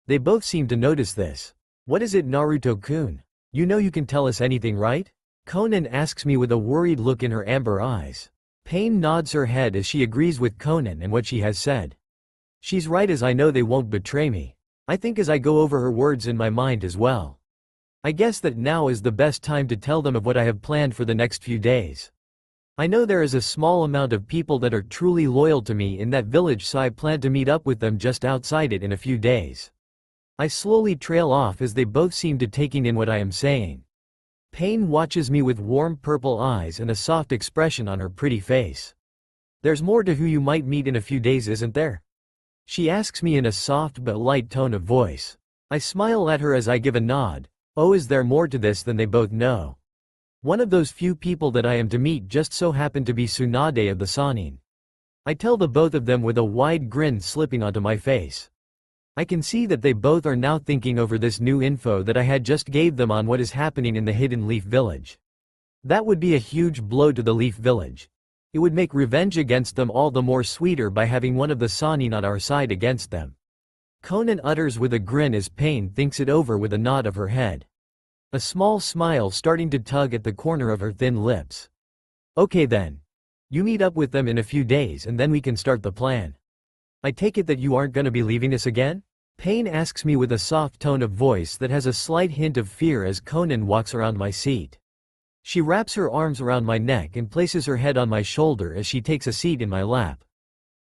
They both seem to notice this. What is it Naruto-kun? You know you can tell us anything, right? Konan asks me with a worried look in her amber eyes. Pain nods her head as she agrees with Conan and what she has said. She's right, as I know they won't betray me. I think as I go over her words in my mind as well. I guess that now is the best time to tell them of what I have planned for the next few days. I know there is a small amount of people that are truly loyal to me in that village, so I plan to meet up with them just outside it in a few days. I slowly trail off as they both seem to taking in what I am saying. Pain watches me with warm purple eyes and a soft expression on her pretty face. There's more to who you might meet in a few days, isn't there? She asks me in a soft but light tone of voice. I smile at her as I give a nod. Oh, is there more to this than they both know? One of those few people that I am to meet just so happened to be Tsunade of the Sanin. I tell the both of them with a wide grin slipping onto my face. I can see that they both are now thinking over this new info that I had just gave them on what is happening in the Hidden Leaf Village. That would be a huge blow to the Leaf Village. It would make revenge against them all the more sweeter by having one of the Sanin on our side against them. Conan utters with a grin as Pain thinks it over with a nod of her head. A small smile starting to tug at the corner of her thin lips. Okay then. You meet up with them in a few days and then we can start the plan. I take it that you aren't gonna be leaving us again? Pain asks me with a soft tone of voice that has a slight hint of fear as Conan walks around my seat. She wraps her arms around my neck and places her head on my shoulder as she takes a seat in my lap.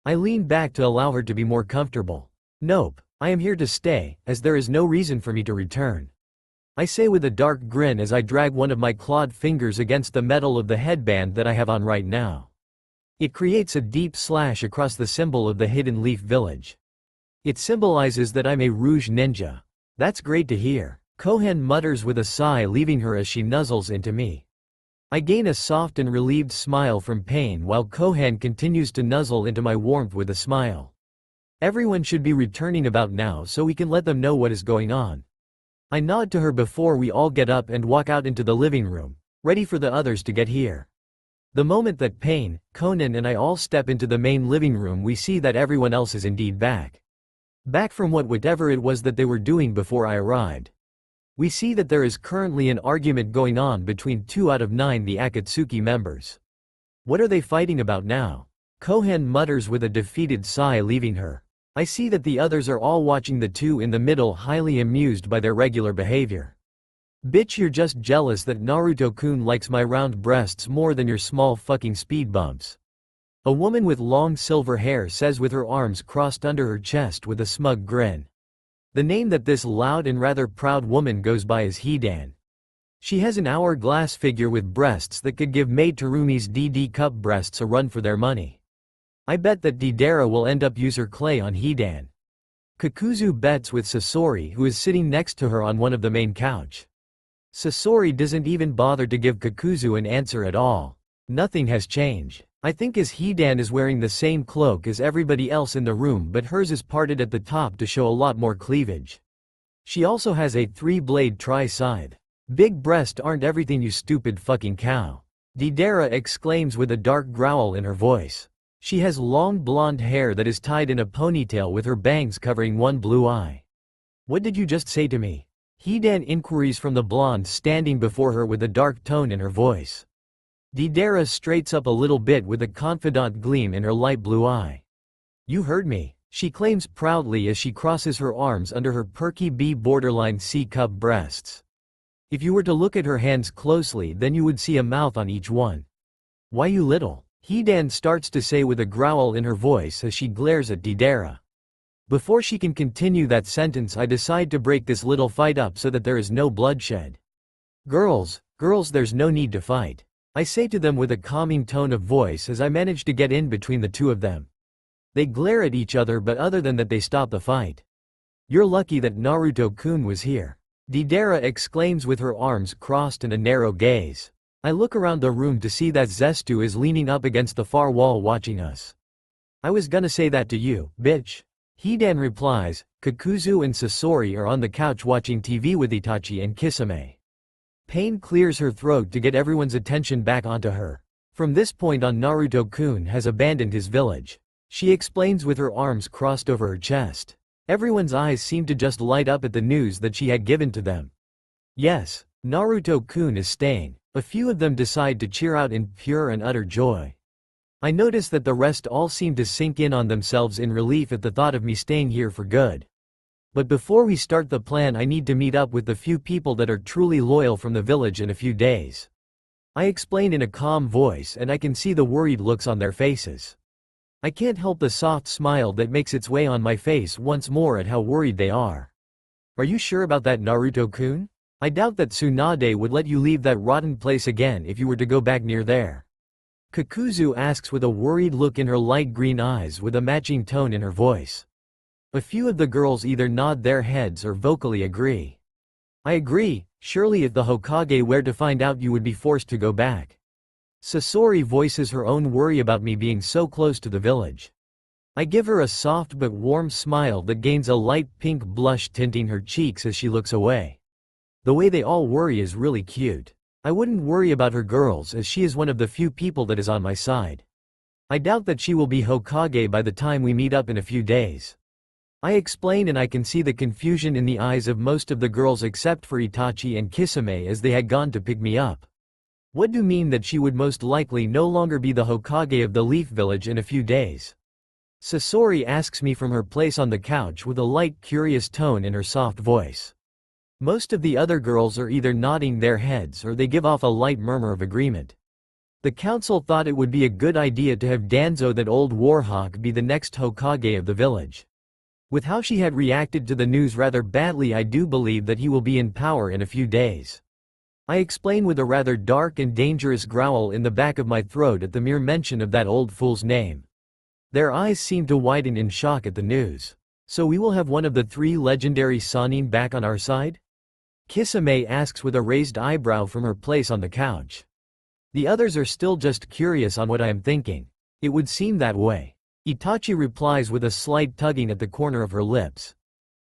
I lean back to allow her to be more comfortable. Nope, I am here to stay, as there is no reason for me to return. I say with a dark grin as I drag one of my clawed fingers against the metal of the headband that I have on right now. It creates a deep slash across the symbol of the Hidden Leaf Village. It symbolizes that I'm a rouge ninja. That's great to hear. Kohan mutters with a sigh, leaving her as she nuzzles into me. I gain a soft and relieved smile from Pain while Kohan continues to nuzzle into my warmth with a smile. Everyone should be returning about now so we can let them know what is going on. I nod to her before we all get up and walk out into the living room, ready for the others to get here. The moment that Pain, Conan and I all step into the main living room, we see that everyone else is indeed back. Back from whatever it was that they were doing before I arrived. We see that there is currently an argument going on between 2 out of 9 the Akatsuki members. What are they fighting about now? Kohan mutters with a defeated sigh, leaving her. I see that the others are all watching the two in the middle, highly amused by their regular behavior. Bitch, you're just jealous that Naruto-kun likes my round breasts more than your small fucking speed bumps. A woman with long silver hair says with her arms crossed under her chest with a smug grin. The name that this loud and rather proud woman goes by is Hidan. She has an hourglass figure with breasts that could give Maid Terumi's DD cup breasts a run for their money. I bet that Deidara will end up use her clay on Hidan. Kakuzu bets with Sasori, who is sitting next to her on one of the main couch. Sasori doesn't even bother to give Kakuzu an answer at all. Nothing has changed. I think as Hidan is wearing the same cloak as everybody else in the room, but hers is parted at the top to show a lot more cleavage. She also has a 3-blade tri-scythe. Big breast aren't everything, you stupid fucking cow. Deidara exclaims with a dark growl in her voice. She has long blonde hair that is tied in a ponytail with her bangs covering one blue eye. What did you just say to me? Hidan inquiries from the blonde standing before her with a dark tone in her voice. Deidara straightens up a little bit with a confidant gleam in her light blue eye. You heard me, she claims proudly as she crosses her arms under her perky B borderline C cup breasts. If you were to look at her hands closely, then you would see a mouth on each one. Why, you little, Hidan starts to say with a growl in her voice as she glares at Deidara. Before she can continue that sentence, I decide to break this little fight up so that there is no bloodshed. Girls, there's no need to fight. I say to them with a calming tone of voice as I manage to get in between the two of them. They glare at each other, but other than that they stop the fight. You're lucky that Naruto-kun was here. Deidara exclaims with her arms crossed and a narrow gaze. I look around the room to see that Zestu is leaning up against the far wall watching us. I was gonna say that to you, bitch. Hidan replies. Kakuzu and Sasori are on the couch watching TV with Itachi and Kisame. Pain clears her throat to get everyone's attention back onto her. From this point on, Naruto-kun has abandoned his village. She explains with her arms crossed over her chest. Everyone's eyes seem to just light up at the news that she had given to them. Yes, Naruto-kun is staying. A few of them decide to cheer out in pure and utter joy. I notice that the rest all seem to sink in on themselves in relief at the thought of me staying here for good. But before we start the plan, I need to meet up with the few people that are truly loyal from the village in a few days. I explain in a calm voice, and I can see the worried looks on their faces. I can't help the soft smile that makes its way on my face once more at how worried they are. Are you sure about that, Naruto-kun? I doubt that Tsunade would let you leave that rotten place again if you were to go back near there. Kakuzu asks with a worried look in her light green eyes with a matching tone in her voice. A few of the girls either nod their heads or vocally agree. I agree, surely if the Hokage were to find out you would be forced to go back. Sasori voices her own worry about me being so close to the village. I give her a soft but warm smile that gains a light pink blush tinting her cheeks as she looks away. The way they all worry is really cute. I wouldn't worry about her girls as she is one of the few people that is on my side. I doubt that she will be Hokage by the time we meet up in a few days. I explain, and I can see the confusion in the eyes of most of the girls except for Itachi and Kisame as they had gone to pick me up. What do you mean that she would most likely no longer be the Hokage of the Leaf Village in a few days? Sasori asks me from her place on the couch with a light curious tone in her soft voice. Most of the other girls are either nodding their heads or they give off a light murmur of agreement. The council thought it would be a good idea to have Danzo, that old warhawk, be the next Hokage of the village. With how she had reacted to the news rather badly, I do believe that he will be in power in a few days. I explain with a rather dark and dangerous growl in the back of my throat at the mere mention of that old fool's name. Their eyes seem to widen in shock at the news. So we will have one of the 3 legendary Sannin back on our side? Kisame asks with a raised eyebrow from her place on the couch. The others are still just curious on what I am thinking. It would seem that way. Itachi replies with a slight tugging at the corner of her lips.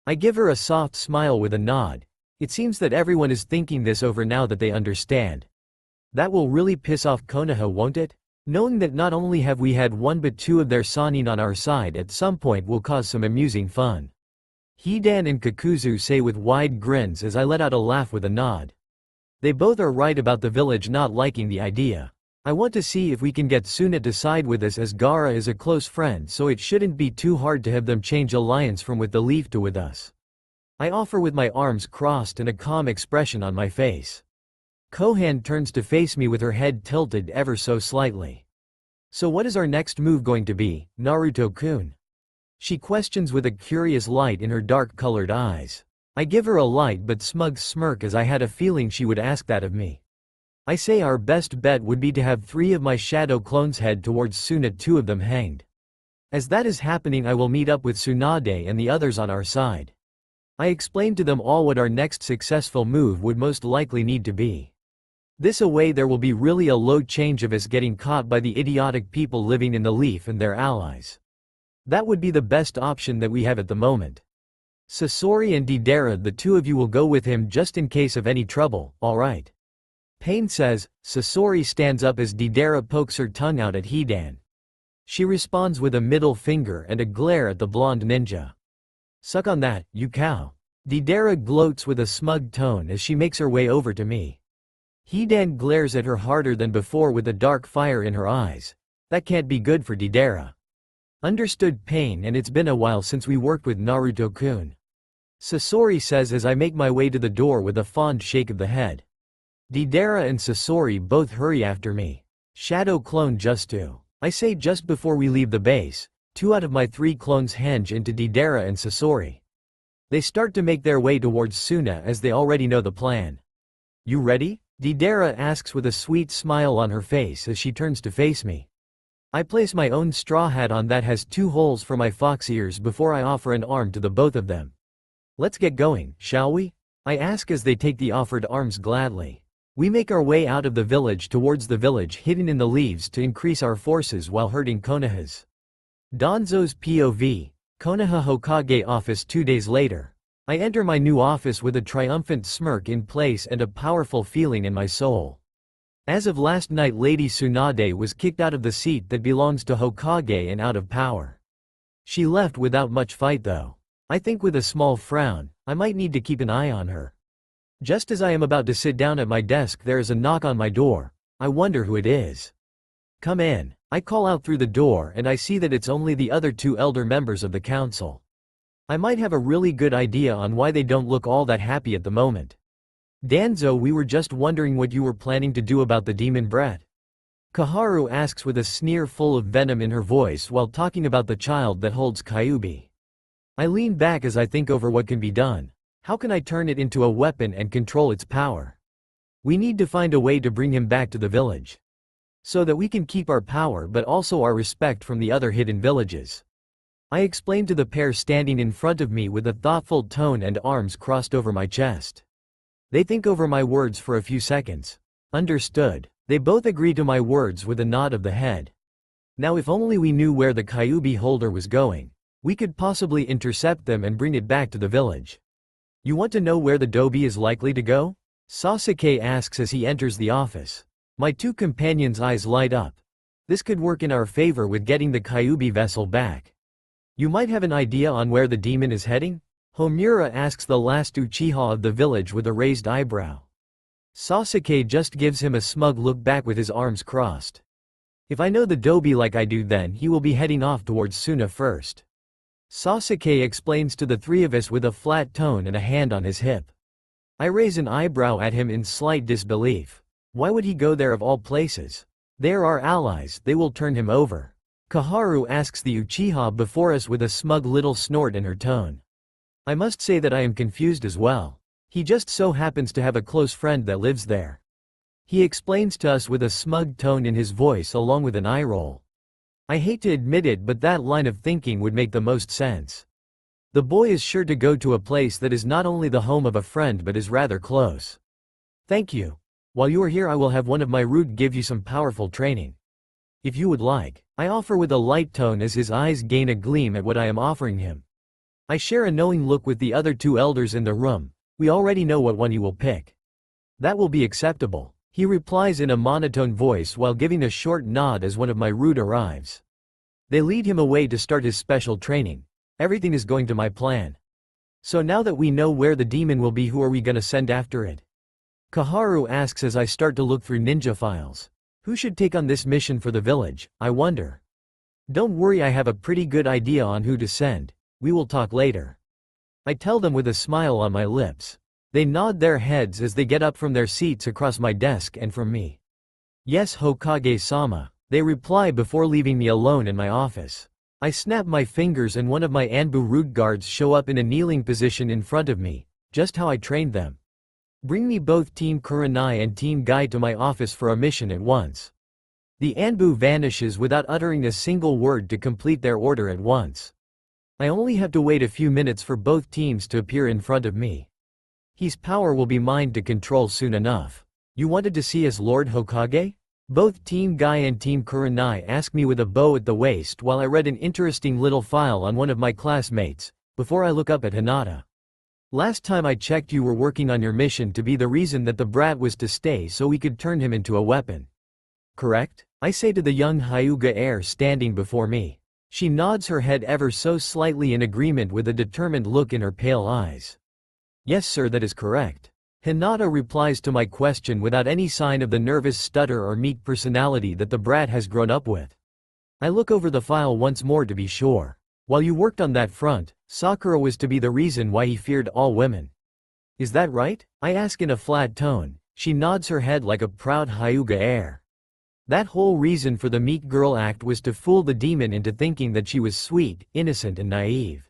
I give her a soft smile with a nod. It seems that everyone is thinking this over now that they understand. That will really piss off Konoha, won't it? Knowing that not only have we had 1 but 2 of their Sannin on our side at some point will cause some amusing fun. Hidan and Kakuzu say with wide grins as I let out a laugh with a nod. They both are right about the village not liking the idea. I want to see if we can get Suna to side with us, as Gaara is a close friend, so it shouldn't be too hard to have them change alliance from with the Leaf to with us. I offer with my arms crossed and a calm expression on my face. Kohan turns to face me with her head tilted ever so slightly. So what is our next move going to be, Naruto-kun? She questions with a curious light in her dark-colored eyes. I give her a light but smug smirk as I had a feeling she would ask that of me. I say our best bet would be to have 3 of my shadow clones head towards Suna, 2 of them hanged. As that is happening, I will meet up with Tsunade and the others on our side. I explain to them all what our next successful move would most likely need to be. This way there will be really a low change of us getting caught by the idiotic people living in the Leaf and their allies. That would be the best option that we have at the moment. Sasori and Deidara, the 2 of you will go with him just in case of any trouble, alright? Pain says. Sasori stands up as Deidara pokes her tongue out at Hidan. She responds with a middle finger and a glare at the blonde ninja. Suck on that, you cow. Deidara gloats with a smug tone as she makes her way over to me. Hidan glares at her harder than before with a dark fire in her eyes. That can't be good for Deidara. Understood, Pain, and it's been a while since we worked with Naruto-kun. Sasori says as I make my way to the door with a fond shake of the head. Deidara and Sasori both hurry after me. Shadow clone Justu. I say just before we leave the base. 2 out of my 3 clones henge into Deidara and Sasori. They start to make their way towards Suna as they already know the plan. You ready? Deidara asks with a sweet smile on her face as she turns to face me. I place my own straw hat on that has 2 holes for my fox ears before I offer an arm to the both of them. Let's get going, shall we? I ask as they take the offered arms gladly. We make our way out of the village towards the village hidden in the leaves to increase our forces while hurting Konoha's. Danzo's POV, Konoha Hokage office 2 days later. I enter my new office with a triumphant smirk in place and a powerful feeling in my soul. As of last night, Lady Tsunade was kicked out of the seat that belongs to Hokage and out of power. She left without much fight though. I think with a small frown, I might need to keep an eye on her. Just as I am about to sit down at my desk, there is a knock on my door. I wonder who it is. Come in. I call out through the door and I see that it's only the other two elder members of the council. I might have a really good idea on why they don't look all that happy at the moment. Danzo, we were just wondering what you were planning to do about the demon brat. Kaharu asks with a sneer full of venom in her voice while talking about the child that holds Kyuubi. I lean back as I think over what can be done. How can I turn it into a weapon and control its power? We need to find a way to bring him back to the village, so that we can keep our power but also our respect from the other hidden villages. I explained to the pair standing in front of me with a thoughtful tone and arms crossed over my chest. They think over my words for a few seconds. Understood. They both agree to my words with a nod of the head. Now if only we knew where the Kyuubi holder was going. We could possibly intercept them and bring it back to the village. You want to know where the Dobi is likely to go? Sasuke asks as he enters the office. My two companions' eyes light up. This could work in our favor with getting the Kyuubi vessel back. You might have an idea on where the demon is heading? Homura asks the last Uchiha of the village with a raised eyebrow. Sasuke just gives him a smug look back with his arms crossed. If I know the Dobi like I do, then he will be heading off towards Suna first. Sasuke explains to the three of us with a flat tone and a hand on his hip. I raise an eyebrow at him in slight disbelief. Why would he go there of all places? They are our allies, they will turn him over. Kaharu asks the Uchiha before us with a smug little snort in her tone. I must say that I am confused as well. He just so happens to have a close friend that lives there. He explains to us with a smug tone in his voice along with an eye roll. I hate to admit it, but that line of thinking would make the most sense. The boy is sure to go to a place that is not only the home of a friend but is rather close. Thank you. While you are here, I will have one of my root give you some powerful training. If you would like, I offer with a light tone as his eyes gain a gleam at what I am offering him. I share a knowing look with the other two elders in the room. We already know what one you will pick. That will be acceptable, he replies in a monotone voice while giving a short nod as one of my root arrives. They lead him away to start his special training. Everything is going to my plan. So now that we know where the demon will be, who are we gonna send after it? Kaharu asks as I start to look through ninja files. Who should take on this mission for the village, I wonder? Don't worry, I have a pretty good idea on who to send. We will talk later. I tell them with a smile on my lips. They nod their heads as they get up from their seats across my desk and from me. Yes, Hokage-sama, they reply before leaving me alone in my office. I snap my fingers and one of my Anbu root guards show up in a kneeling position in front of me, just how I trained them. Bring me both Team Kurenai and Team Guy to my office for a mission at once. The Anbu vanishes without uttering a single word to complete their order at once. I only have to wait a few minutes for both teams to appear in front of me. His power will be mine to control soon enough. You wanted to see us, Lord Hokage? Both Team Guy and Team Kurenai ask me with a bow at the waist while I read an interesting little file on one of my classmates, before I look up at Hinata. Last time I checked, you were working on your mission to be the reason that the brat was to stay so we could turn him into a weapon. Correct? I say to the young Hyuga heir standing before me. She nods her head ever so slightly in agreement with a determined look in her pale eyes. Yes sir, that is correct. Hinata replies to my question without any sign of the nervous stutter or meek personality that the brat has grown up with. I look over the file once more to be sure. While you worked on that front, Sakura was to be the reason why he feared all women. Is that right? I ask in a flat tone. She nods her head like a proud Hyuga heir. That whole reason for the meek girl act was to fool the demon into thinking that she was sweet, innocent and naive.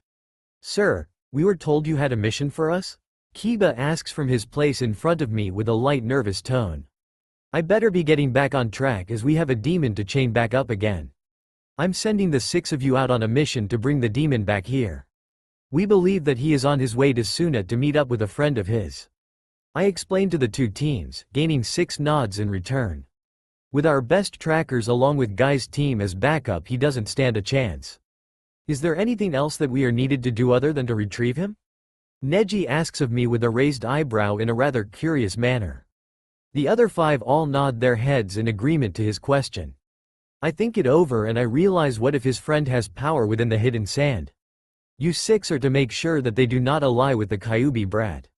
Sir, we were told you had a mission for us? Kiba asks from his place in front of me with a light nervous tone. I better be getting back on track as we have a demon to chain back up again. I'm sending the 6 of you out on a mission to bring the demon back here. We believe that he is on his way to Suna to meet up with a friend of his. I explained to the two teams, gaining 6 nods in return. With our best trackers along with Guy's team as backup, he doesn't stand a chance. Is there anything else that we are needed to do other than to retrieve him? Neji asks of me with a raised eyebrow in a rather curious manner. The other 5 all nod their heads in agreement to his question. I think it over and I realize, what if his friend has power within the hidden sand? You 6 are to make sure that they do not ally with the Kyuubi brat.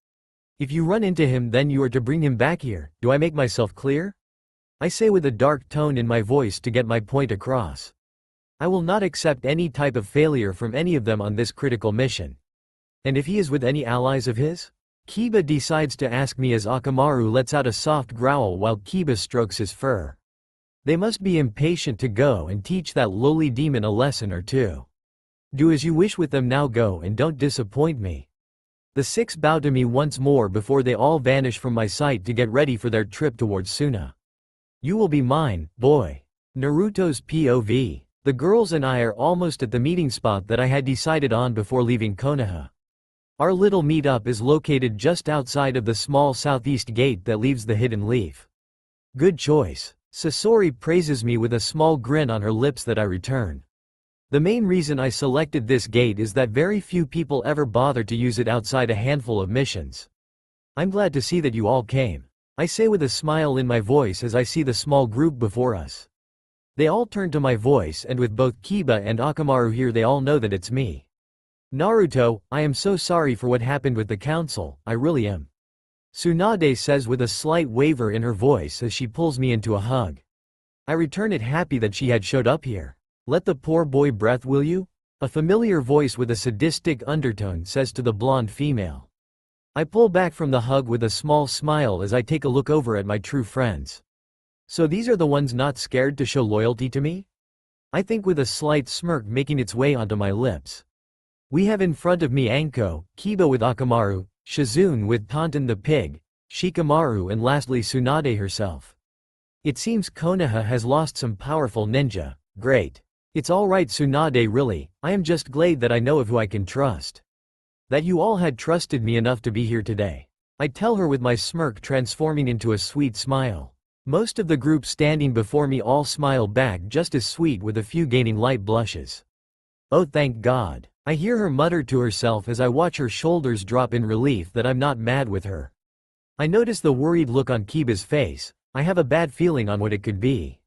If you run into him, then you are to bring him back here. Do I make myself clear? I say with a dark tone in my voice to get my point across. I will not accept any type of failure from any of them on this critical mission. And if he is with any allies of his? Kiba decides to ask me as Akamaru lets out a soft growl while Kiba strokes his fur. They must be impatient to go and teach that lowly demon a lesson or two. Do as you wish with them now, go and don't disappoint me. The six bow to me once more before they all vanish from my sight to get ready for their trip towards Suna. You will be mine, boy. Naruto's POV. The girls and I are almost at the meeting spot that I had decided on before leaving Konoha. Our little meetup is located just outside of the small southeast gate that leaves the Hidden Leaf. Good choice. Sasori praises me with a small grin on her lips that I return. The main reason I selected this gate is that very few people ever bother to use it outside a handful of missions. I'm glad to see that you all came. I say with a smile in my voice as I see the small group before us. They all turn to my voice, and with both Kiba and Akamaru here they all know that it's me. Naruto, I am so sorry for what happened with the council, I really am. Tsunade says with a slight waver in her voice as she pulls me into a hug. I return it, happy that she had showed up here. Let the poor boy breath, will you? A familiar voice with a sadistic undertone says to the blonde female. I pull back from the hug with a small smile as I take a look over at my true friends. So these are the ones not scared to show loyalty to me? I think with a slight smirk making its way onto my lips. We have in front of me Anko, Kiba with Akamaru, Shizune with Tonton the pig, Shikamaru, and lastly Tsunade herself. It seems Konoha has lost some powerful ninja. Great. It's alright Tsunade, really, I am just glad that I know of who I can trust. That you all had trusted me enough to be here today. I tell her with my smirk transforming into a sweet smile. Most of the group standing before me all smile back just as sweet, with a few gaining light blushes. Oh, thank God. I hear her mutter to herself as I watch her shoulders drop in relief that I'm not mad with her. I notice the worried look on Kiba's face. I have a bad feeling on what it could be.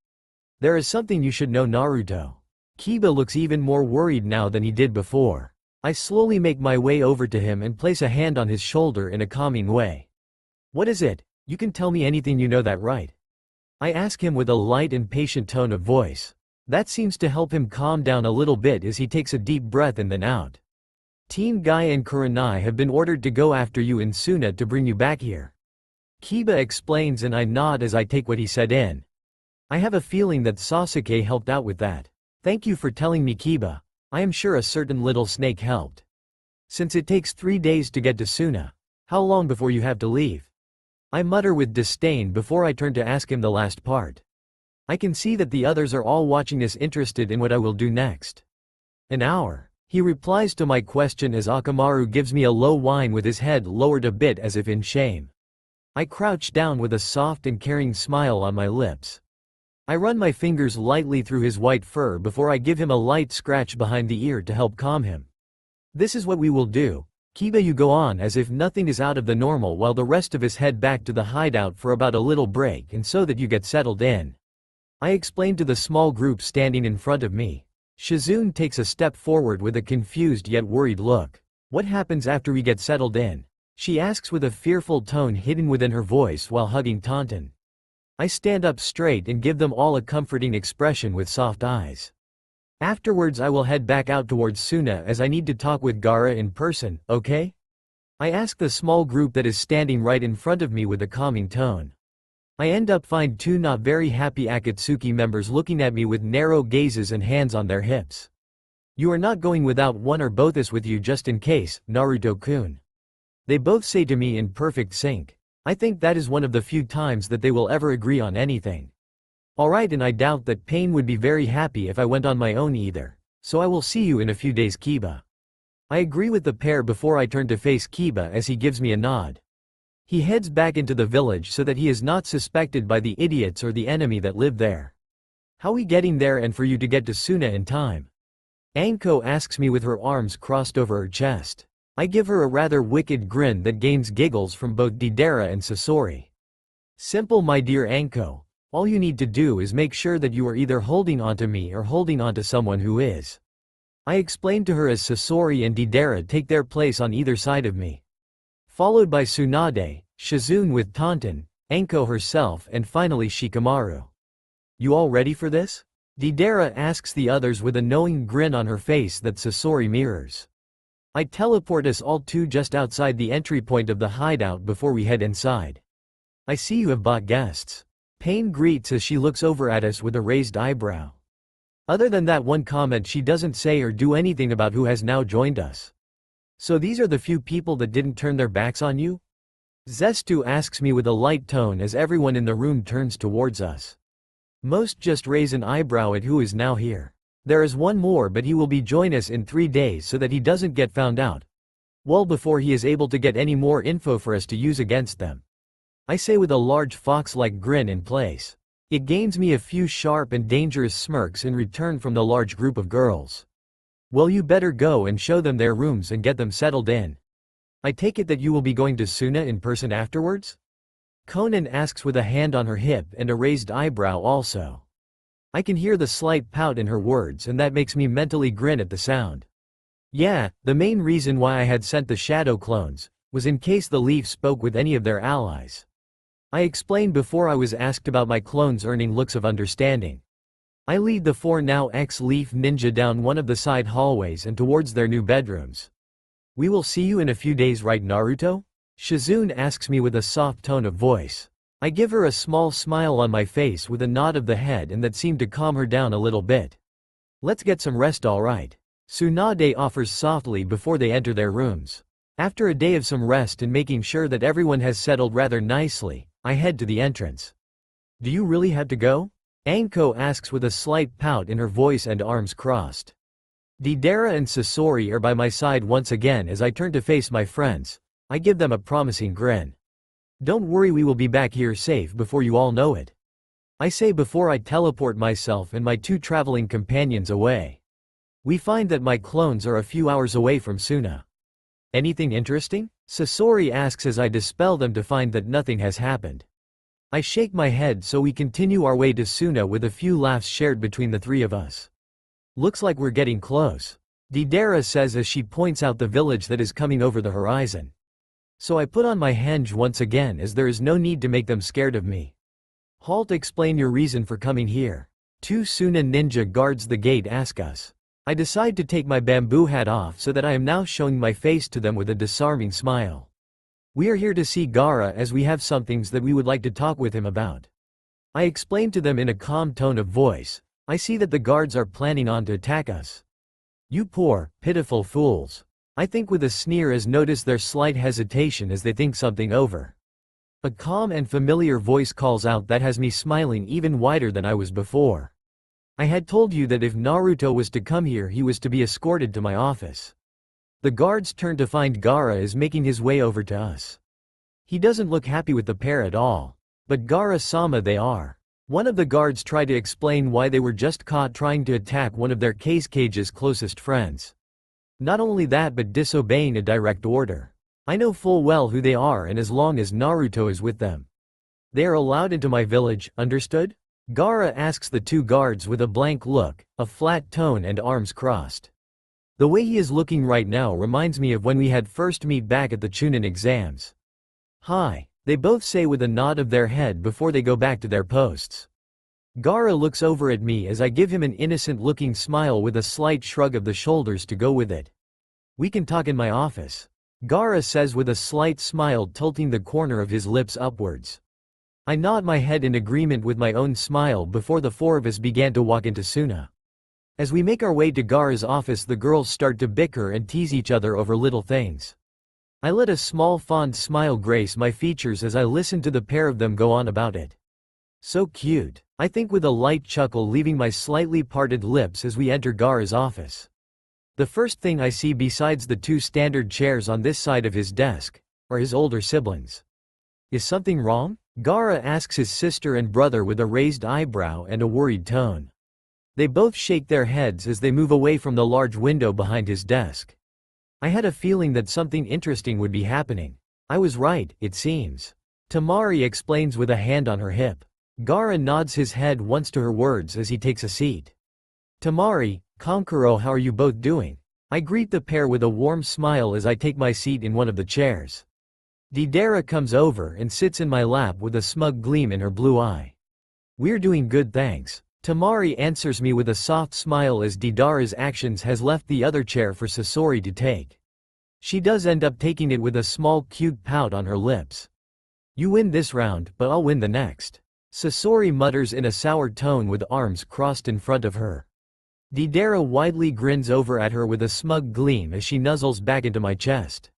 There is something you should know, Naruto. Kiba looks even more worried now than he did before. I slowly make my way over to him and place a hand on his shoulder in a calming way. What is it? You can tell me anything, you know that, right? I ask him with a light and patient tone of voice. That seems to help him calm down a little bit as he takes a deep breath and then out. Team Guy and Kurenai have been ordered to go after you in Suna to bring you back here. Kiba explains, and I nod as I take what he said in. I have a feeling that Sasuke helped out with that. Thank you for telling me, Kiba. I am sure a certain little snake helped. Since it takes 3 days to get to Suna, how long before you have to leave? I mutter with disdain before I turn to ask him the last part. I can see that the others are all watching this, interested in what I will do next. An hour. He replies to my question as Akamaru gives me a low whine with his head lowered a bit as if in shame. I crouch down with a soft and caring smile on my lips. I run my fingers lightly through his white fur before I give him a light scratch behind the ear to help calm him. This is what we will do. Kiba, you go on as if nothing is out of the normal while the rest of us head back to the hideout for about a little break and so that you get settled in. I explain to the small group standing in front of me. Shizune takes a step forward with a confused yet worried look. What happens after we get settled in? She asks with a fearful tone hidden within her voice while hugging Tonton. I stand up straight and give them all a comforting expression with soft eyes. Afterwards I will head back out towards Suna as I need to talk with Gaara in person, okay? I ask the small group that is standing right in front of me with a calming tone. I end up find 2 not very happy Akatsuki members looking at me with narrow gazes and hands on their hips. You are not going without one or both us with you just in case, Naruto-kun. They both say to me in perfect sync. I think that is one of the few times that they will ever agree on anything. Alright, and I doubt that Pain would be very happy if I went on my own either. So I will see you in a few days, Kiba. I agree with the pair before I turn to face Kiba as he gives me a nod. He heads back into the village so that he is not suspected by the idiots or the enemy that live there. How we getting there and for you to get to Suna in time? Anko asks me with her arms crossed over her chest. I give her a rather wicked grin that gains giggles from both Deidara and Sasori. Simple, my dear Anko. All you need to do is make sure that you are either holding onto me or holding onto someone who is. I explain to her as Sasori and Deidara take their place on either side of me. Followed by Tsunade, Shizune with Tonton, Anko herself, and finally Shikamaru. You all ready for this? Deidara asks the others with a knowing grin on her face that Sasori mirrors. I teleport us all to just outside the entry point of the hideout before we head inside. I see you have bought guests. Pain greets as she looks over at us with a raised eyebrow. Other than that one comment, she doesn't say or do anything about who has now joined us. So these are the few people that didn't turn their backs on you? Zestu asks me with a light tone as everyone in the room turns towards us. Most just raise an eyebrow at who is now here. There is one more, but he will join us in 3 days so that he doesn't get found out. Well, before he is able to get any more info for us to use against them. I say with a large fox-like grin in place. It gains me a few sharp and dangerous smirks in return from the large group of girls. Well, you better go and show them their rooms and get them settled in. I take it that you will be going to Suna in person afterwards? Conan asks with a hand on her hip and a raised eyebrow also. I can hear the slight pout in her words, and that makes me mentally grin at the sound. Yeah, the main reason why I had sent the shadow clones was in case the Leaf spoke with any of their allies. I explained before I was asked about my clones earning looks of understanding. I lead the 4 now ex-Leaf ninja down one of the side hallways and towards their new bedrooms. We will see you in a few days, right, Naruto? Shizune asks me with a soft tone of voice. I give her a small smile on my face with a nod of the head, and that seemed to calm her down a little bit. Let's get some rest, alright. Tsunade offers softly before they enter their rooms. After a day of some rest and making sure that everyone has settled rather nicely, I head to the entrance. Do you really have to go? Anko asks with a slight pout in her voice and arms crossed. Deidara and Sasori are by my side once again as I turn to face my friends. I give them a promising grin. Don't worry, we will be back here safe before you all know it. I say before I teleport myself and my 2 traveling companions away. We find that my clones are a few hours away from Suna. Anything interesting? Sasori asks as I dispel them to find that nothing has happened. I shake my head, so we continue our way to Suna with a few laughs shared between the 3 of us. Looks like we're getting close. Deidara says as she points out the village that is coming over the horizon. So I put on my henge once again, as there is no need to make them scared of me. Halt, explain your reason for coming here. 2 Suna ninja guards the gate ask us. I decide to take my bamboo hat off so that I am now showing my face to them with a disarming smile. We are here to see Gaara, as we have some things that we would like to talk with him about. I explain to them in a calm tone of voice. I see that the guards are planning on to attack us. You poor, pitiful fools. I think with a sneer, as notice their slight hesitation as they think something over. A calm and familiar voice calls out that has me smiling even wider than I was before. I had told you that if Naruto was to come here, he was to be escorted to my office. The guards turn to find Gaara is making his way over to us. He doesn't look happy with the pair at all. But Gaara-sama they are. One of the guards try to explain why they were just caught trying to attack one of their cage's closest friends. Not only that, but disobeying a direct order. I know full well who they are, and as long as Naruto is with them, they are allowed into my village, understood? Gaara asks the 2 guards with a blank look, a flat tone and arms crossed. The way he is looking right now reminds me of when we had first met back at the Chunin exams. Hi, they both say with a nod of their head before they go back to their posts. Gaara looks over at me as I give him an innocent-looking smile with a slight shrug of the shoulders to go with it. We can talk in my office, Gaara says with a slight smile tilting the corner of his lips upwards. I nod my head in agreement with my own smile before the 4 of us began to walk into Suna. As we make our way to Gaara's office, the girls start to bicker and tease each other over little things. I let a small fond smile grace my features as I listen to the pair of them go on about it. So cute, I think with a light chuckle leaving my slightly parted lips as we enter Gaara's office. The first thing I see besides the 2 standard chairs on this side of his desk are his older siblings. Is something wrong? Gaara asks his sister and brother with a raised eyebrow and a worried tone. They both shake their heads as they move away from the large window behind his desk. I had a feeling that something interesting would be happening. I was right, it seems. Tamari explains with a hand on her hip. Gaara nods his head once to her words as he takes a seat. Tamari, Kankuro, how are you both doing? I greet the pair with a warm smile as I take my seat in one of the chairs. Deidara comes over and sits in my lap with a smug gleam in her blue eye. We're doing good, thanks. Temari answers me with a soft smile as Deidara's actions has left the other chair for Sasori to take. She does end up taking it with a small cute pout on her lips. You win this round, but I'll win the next. Sasori mutters in a sour tone with arms crossed in front of her. Deidara widely grins over at her with a smug gleam as she nuzzles back into my chest.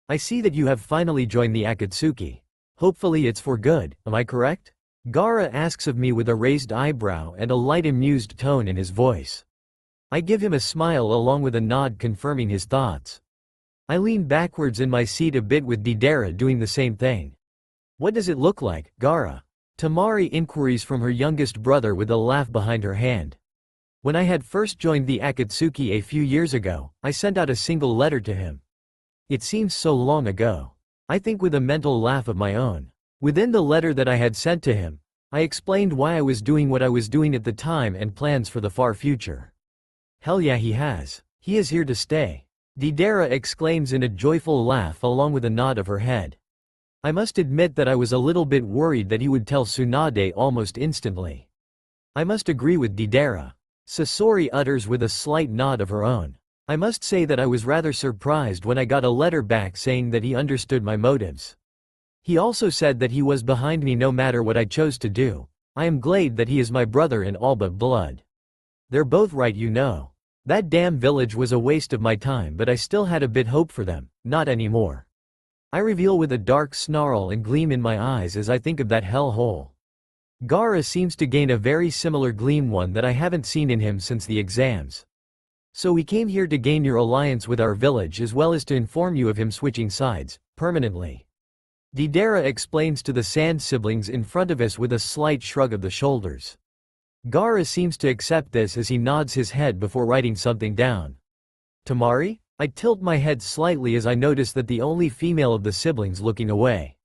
I see that you have finally joined the Akatsuki. Hopefully it's for good, am I correct? Gaara asks of me with a raised eyebrow and a light amused tone in his voice. I give him a smile along with a nod confirming his thoughts. I lean backwards in my seat a bit with Deidara doing the same thing. What does it look like, Gaara? Temari inquiries from her youngest brother with a laugh behind her hand. When I had first joined the Akatsuki a few years ago, I sent out a single letter to him. It seems so long ago. I think with a mental laugh of my own. Within the letter that I had sent to him, I explained why I was doing what I was doing at the time and plans for the far future. Hell yeah, he has. He is here to stay. Deidara exclaims in a joyful laugh along with a nod of her head. I must admit that I was a little bit worried that he would tell Tsunade almost instantly. I must agree with Deidara. Sasori utters with a slight nod of her own. I must say that I was rather surprised when I got a letter back saying that he understood my motives. He also said that he was behind me no matter what I chose to do. I am glad that he is my brother in all but blood. They're both right, you know. That damn village was a waste of my time, but I still had a bit hope for them. Not anymore. I reveal with a dark snarl and gleam in my eyes as I think of that hellhole. Gaara seems to gain a very similar gleam, one that I haven't seen in him since the exams. So we came here to gain your alliance with our village as well as to inform you of him switching sides, permanently. Deidara explains to the Sand siblings in front of us with a slight shrug of the shoulders. Gaara seems to accept this as he nods his head before writing something down. Temari? I tilt my head slightly as I notice that the only female of the siblings looking away.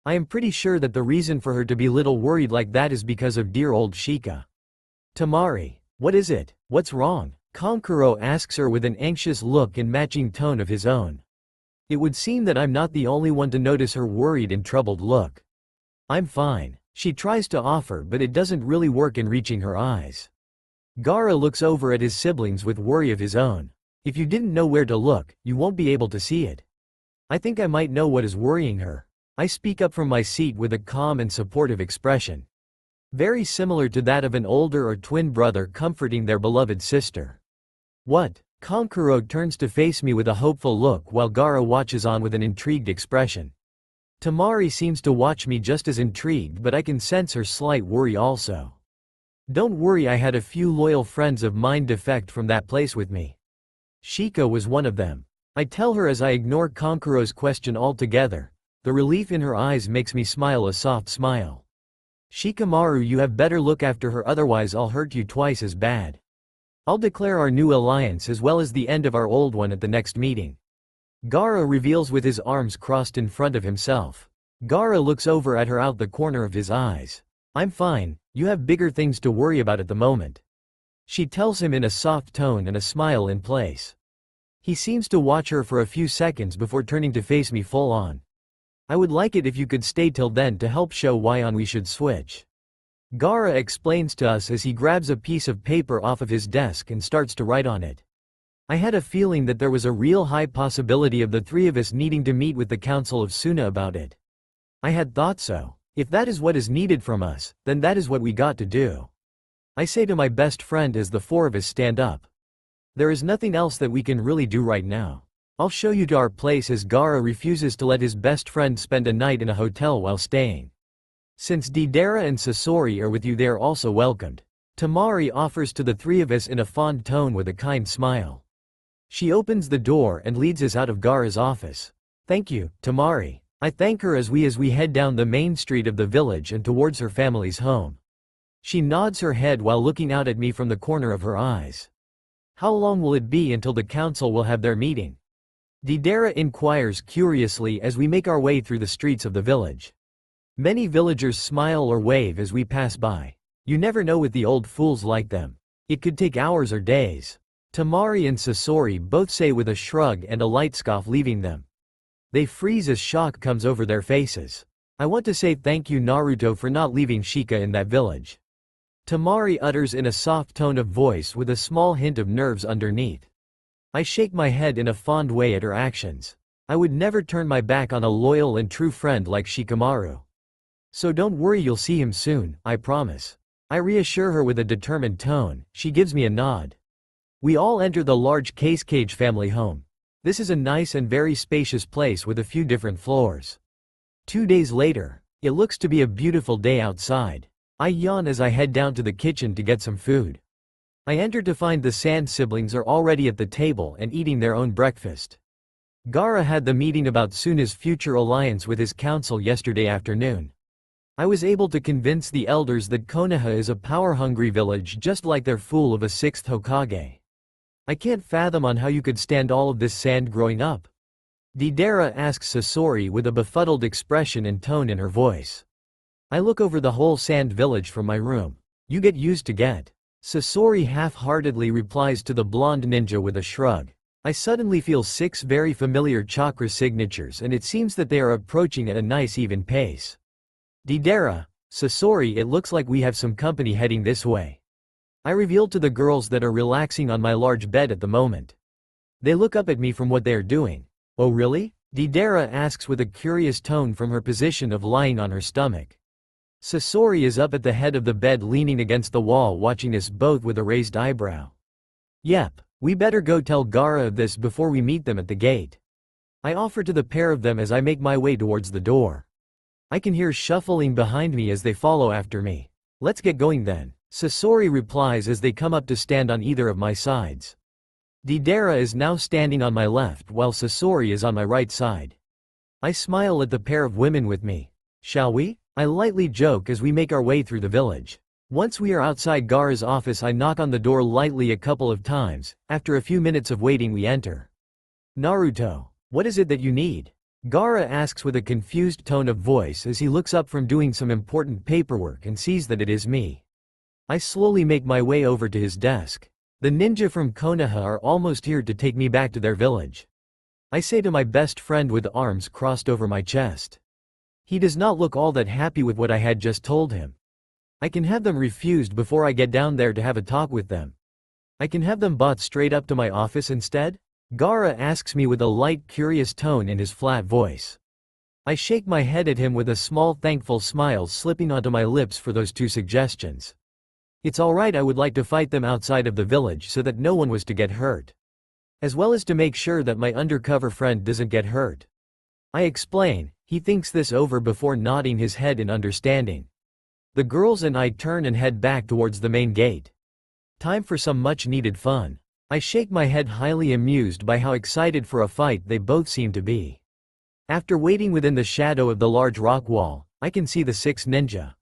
I am pretty sure that the reason for her to be little worried like that is because of dear old Shika. Temari, what is it? What's wrong? Kankuro asks her with an anxious look and matching tone of his own. It would seem that I'm not the only one to notice her worried and troubled look. I'm fine. She tries to offer, but it doesn't really work in reaching her eyes. Gaara looks over at his siblings with worry of his own. If you didn't know where to look, you won't be able to see it. I think I might know what is worrying her. I speak up from my seat with a calm and supportive expression. Very similar to that of an older or twin brother comforting their beloved sister. What? Kankuro turns to face me with a hopeful look while Gaara watches on with an intrigued expression. Temari seems to watch me just as intrigued, but I can sense her slight worry also. Don't worry, I had a few loyal friends of mine defect from that place with me. Shika was one of them. I tell her as I ignore Kankuro's question altogether. The relief in her eyes makes me smile a soft smile. Shikamaru, you have better look after her, otherwise I'll hurt you twice as bad. I'll declare our new alliance as well as the end of our old one at the next meeting. Gaara reveals with his arms crossed in front of himself. Gaara looks over at her out the corner of his eyes. I'm fine, you have bigger things to worry about at the moment. She tells him in a soft tone and a smile in place. He seems to watch her for a few seconds before turning to face me full on. I would like it if you could stay till then to help show why on we should switch. Gaara explains to us as he grabs a piece of paper off of his desk and starts to write on it. I had a feeling that there was a real high possibility of the three of us needing to meet with the Council of Suna about it. I had thought so. If that is what is needed from us, then that is what we got to do. I say to my best friend as the four of us stand up. There is nothing else that we can really do right now. I'll show you to our place, as Gaara refuses to let his best friend spend a night in a hotel while staying. Since Deidara and Sasori are with you, they are also welcomed. Temari offers to the three of us in a fond tone with a kind smile. She opens the door and leads us out of Gaara's office. Thank you, Temari. I thank her as we head down the main street of the village and towards her family's home. She nods her head while looking out at me from the corner of her eyes. How long will it be until the council will have their meeting? Deidara inquires curiously as we make our way through the streets of the village. Many villagers smile or wave as we pass by. You never know with the old fools like them. It could take hours or days. Temari and Sasori both say with a shrug and a light scoff, leaving them. They freeze as shock comes over their faces. I want to say thank you Naruto for not leaving Shika in that village. Tamari utters in a soft tone of voice with a small hint of nerves underneath. I shake my head in a fond way at her actions. I would never turn my back on a loyal and true friend like Shikamaru. So don't worry, you'll see him soon, I promise. I reassure her with a determined tone. She gives me a nod. We all enter the large Cage family home. This is a nice and very spacious place with a few different floors. 2 days later. It looks to be a beautiful day outside. I yawn as I head down to the kitchen to get some food. I enter to find the Sand siblings are already at the table and eating their own breakfast. Gaara had the meeting about Suna's future alliance with his council yesterday afternoon. I was able to convince the elders that Konoha is a power-hungry village just like their fool of a 6th Hokage. I can't fathom on how you could stand all of this sand growing up. Deidara asks Sasori with a befuddled expression and tone in her voice. I look over the whole sand village from my room. You get used to get. Sasori half-heartedly replies to the blonde ninja with a shrug. I suddenly feel 6 very familiar chakra signatures and it seems that they are approaching at a nice even pace. Deidara, Sasori, it looks like we have some company heading this way. I reveal to the girls that are relaxing on my large bed at the moment. They look up at me from what they are doing. Oh really? Deidara asks with a curious tone from her position of lying on her stomach. Sasori is up at the head of the bed leaning against the wall watching us both with a raised eyebrow. Yep, we better go tell Gaara of this before we meet them at the gate. I offer to the pair of them as I make my way towards the door. I can hear shuffling behind me as they follow after me. Let's get going then, Sasori replies as they come up to stand on either of my sides. Deidara is now standing on my left while Sasori is on my right side. I smile at the pair of women with me. Shall we? I lightly joke as we make our way through the village. Once we are outside Gaara's office I knock on the door lightly a couple of times. After a few minutes of waiting we enter. Naruto, what is it that you need? Gaara asks with a confused tone of voice as he looks up from doing some important paperwork and sees that it is me. I slowly make my way over to his desk. The ninja from Konoha are almost here to take me back to their village. I say to my best friend with arms crossed over my chest. He does not look all that happy with what I had just told him. I can have them refused before I get down there to have a talk with them. I can have them brought straight up to my office instead? Gaara asks me with a light curious tone in his flat voice. I shake my head at him with a small thankful smile slipping onto my lips for those 2 suggestions. It's alright, I would like to fight them outside of the village so that no one was to get hurt. As well as to make sure that my undercover friend doesn't get hurt. I explain. He thinks this over before nodding his head in understanding. The girls and I turn and head back towards the main gate. Time for some much needed fun. I shake my head highly amused by how excited for a fight they both seem to be. After waiting within the shadow of the large rock wall, I can see the 6 ninja.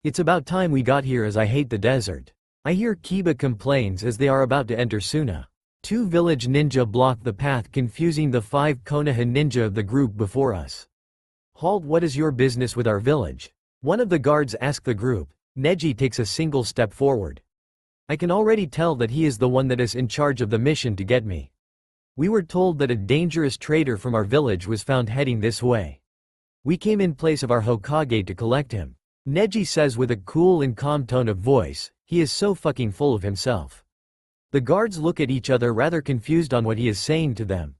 It's about time we got here as I hate the desert. I hear Kiba complains as they are about to enter Suna. 2 village ninja block the path confusing the 5 Konoha ninja of the group before us. Halt, what is your business with our village? One of the guards asks the group. Neji takes a single step forward. I can already tell that he is the one that is in charge of the mission to get me. We were told that a dangerous traitor from our village was found heading this way. We came in place of our Hokage to collect him. Neji says with a cool and calm tone of voice. He is so fucking full of himself. The guards look at each other rather confused on what he is saying to them.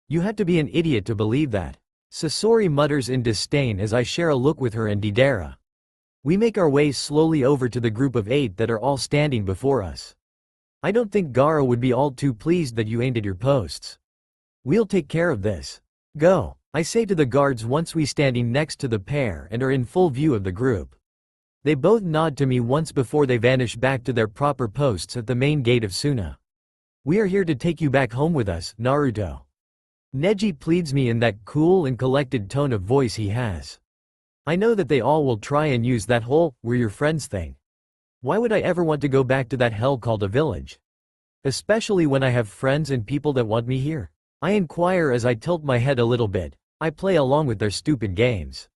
You have to be an idiot to believe that. Sasori mutters in disdain as I share a look with her and Deidara. We make our way slowly over to the group of 8 that are all standing before us. I don't think Gaara would be all too pleased that you ain't at your posts. We'll take care of this. Go, I say to the guards once we standing next to the pair and are in full view of the group. They both nod to me once before they vanish back to their proper posts at the main gate of Suna. We are here to take you back home with us, Naruto. Neji pleads me in that cool and collected tone of voice he has. I know that they all will try and use that whole "we're your friends" thing. Why would I ever want to go back to that hell called a village? Especially when I have friends and people that want me here. I inquire as I tilt my head a little bit. I play along with their stupid games.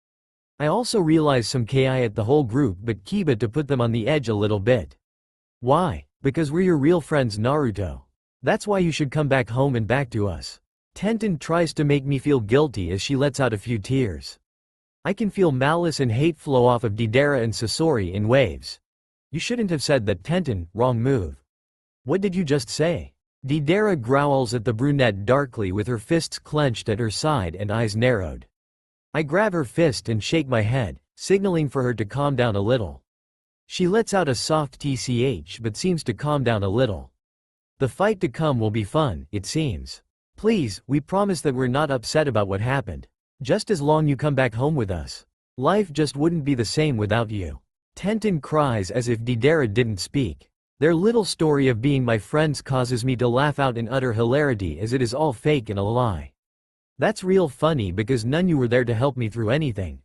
I also realize some ki at the whole group but Kiba to put them on the edge a little bit. Why? Because we're your real friends, Naruto. That's why you should come back home and back to us. Tenten tries to make me feel guilty as she lets out a few tears. I can feel malice and hate flow off of Deidara and Sasori in waves. You shouldn't have said that, Tenten, wrong move. What did you just say? Deidara growls at the brunette darkly with her fists clenched at her side and eyes narrowed. I grab her fist and shake my head, signaling for her to calm down a little. She lets out a soft tch but seems to calm down a little. The fight to come will be fun, it seems. Please, we promise that we're not upset about what happened. Just as long you come back home with us. Life just wouldn't be the same without you. Tenten cries as if Deidara didn't speak. Their little story of being my friends causes me to laugh out in utter hilarity as it is all fake and a lie. That's real funny because none you were there to help me through anything.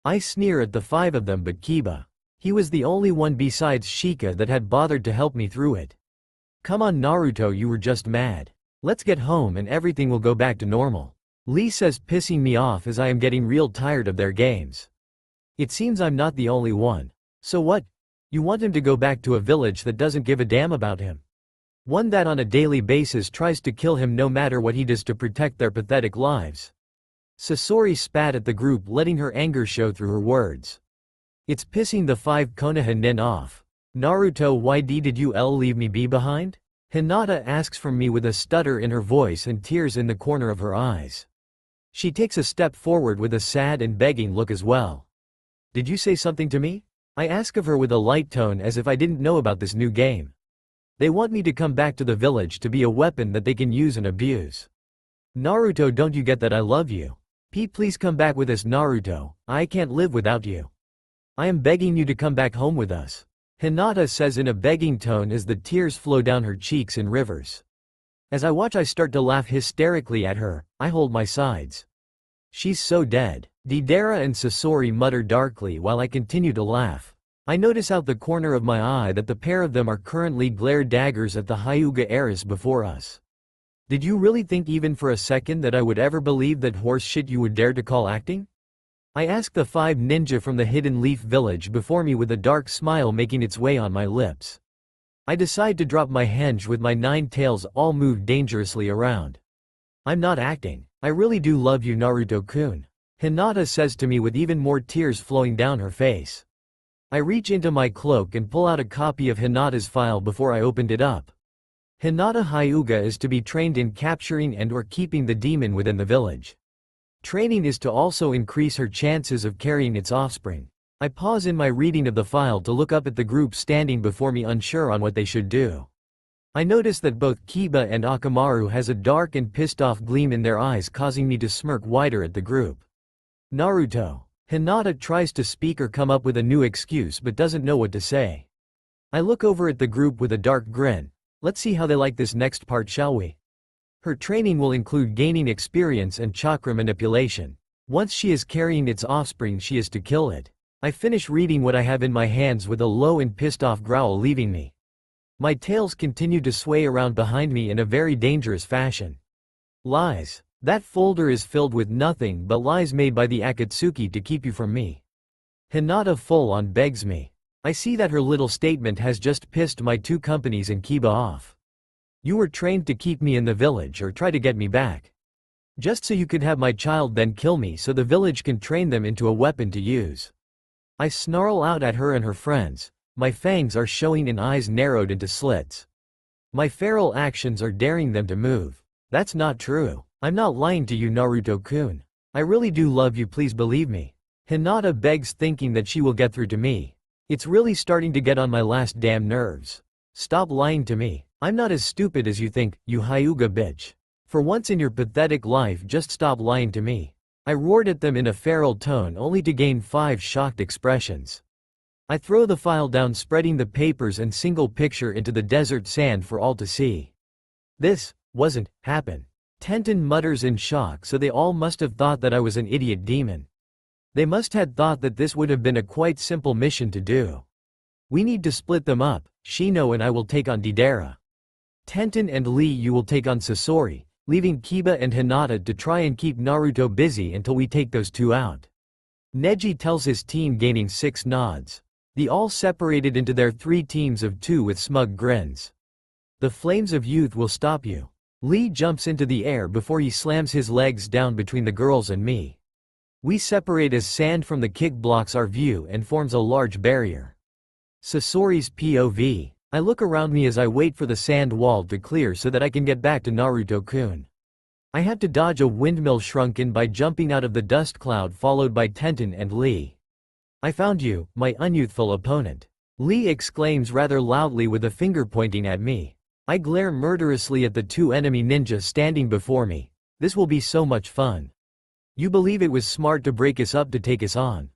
I sneer at the 5 of them but Kiba. He was the only one besides Shika that had bothered to help me through it. Come on Naruto, you were just mad. Let's get home and everything will go back to normal. Lee says, pissing me off as I am getting real tired of their games. It seems I'm not the only one. So what? You want him to go back to a village that doesn't give a damn about him? One that on a daily basis tries to kill him no matter what he does to protect their pathetic lives. Sasori spat at the group, letting her anger show through her words. It's pissing the 5 Konoha nin off. Naruto, why did you leave me behind? Hinata asks from me with a stutter in her voice and tears in the corner of her eyes. She takes a step forward with a sad and begging look as well. Did you say something to me? I ask of her with a light tone as if I didn't know about this new game. They want me to come back to the village to be a weapon that they can use and abuse. Naruto, don't you get that I love you? Please come back with us Naruto, I can't live without you. I am begging you to come back home with us. Hinata says in a begging tone as the tears flow down her cheeks in rivers. As I watch I start to laugh hysterically at her, I hold my sides. She's so dead. Deidara and Sasori mutter darkly while I continue to laugh. I notice out the corner of my eye that the pair of them are currently glare daggers at the Hyuga heiress before us. Did you really think even for a second that I would ever believe that horse shit you would dare to call acting? I ask the 5 ninja from the Hidden Leaf village before me with a dark smile making its way on my lips. I decide to drop my henge with my 9 tails all moved dangerously around. I'm not acting. I really do love you Naruto-kun. Hinata says to me with even more tears flowing down her face. I reach into my cloak and pull out a copy of Hinata's file before I opened it up. Hinata Hyuga is to be trained in capturing and or keeping the demon within the village. Training is to also increase her chances of carrying its offspring. I pause in my reading of the file to look up at the group standing before me unsure on what they should do. I notice that both Kiba and Akamaru has a dark and pissed off gleam in their eyes causing me to smirk wider at the group. Naruto. Hinata tries to speak or come up with a new excuse but doesn't know what to say. I look over at the group with a dark grin. Let's see how they like this next part, shall we? Her training will include gaining experience and chakra manipulation. Once she is carrying its offspring she is to kill it. I finish reading what I have in my hands with a low and pissed off growl leaving me. My tails continue to sway around behind me in a very dangerous fashion. Lies. That folder is filled with nothing but lies made by the Akatsuki to keep you from me. Hinata full on begs me. I see that her little statement has just pissed my 2 companies and Kiba off. You were trained to keep me in the village or try to get me back. Just so you could have my child then kill me so the village can train them into a weapon to use. I snarl out at her and her friends. My fangs are showing and eyes narrowed into slits. My feral actions are daring them to move. That's not true. I'm not lying to you Naruto-kun. I really do love you, please believe me. Hinata begs, thinking that she will get through to me. It's really starting to get on my last damn nerves. Stop lying to me. I'm not as stupid as you think, you Hyuga bitch. For once in your pathetic life just stop lying to me. I roared at them in a feral tone only to gain 5 shocked expressions. I throw the file down, spreading the papers and single picture into the desert sand for all to see. This wasn't happen. Tenten mutters in shock, so they all must have thought that I was an idiot demon. They must have thought that this would have been a quite simple mission to do. We need to split them up. Shino and I will take on Deidara. Tenten and Lee, you will take on Sasori, leaving Kiba and Hinata to try and keep Naruto busy until we take those 2 out. Neji tells his team, gaining 6 nods. They all separated into their 3 teams of 2 with smug grins. The flames of youth will stop you. Lee jumps into the air before he slams his legs down between the girls and me. We separate as sand from the kick blocks our view and forms a large barrier. Sasori's POV. I look around me as I wait for the sand wall to clear so that I can get back to Naruto-kun. I had to dodge a windmill shrunken by jumping out of the dust cloud followed by Tenten and Lee. I found you, my unyouthful opponent. Lee exclaims rather loudly with a finger pointing at me. I glare murderously at the two enemy ninjas standing before me. This will be so much fun. You believe it was smart to break us up to take us on?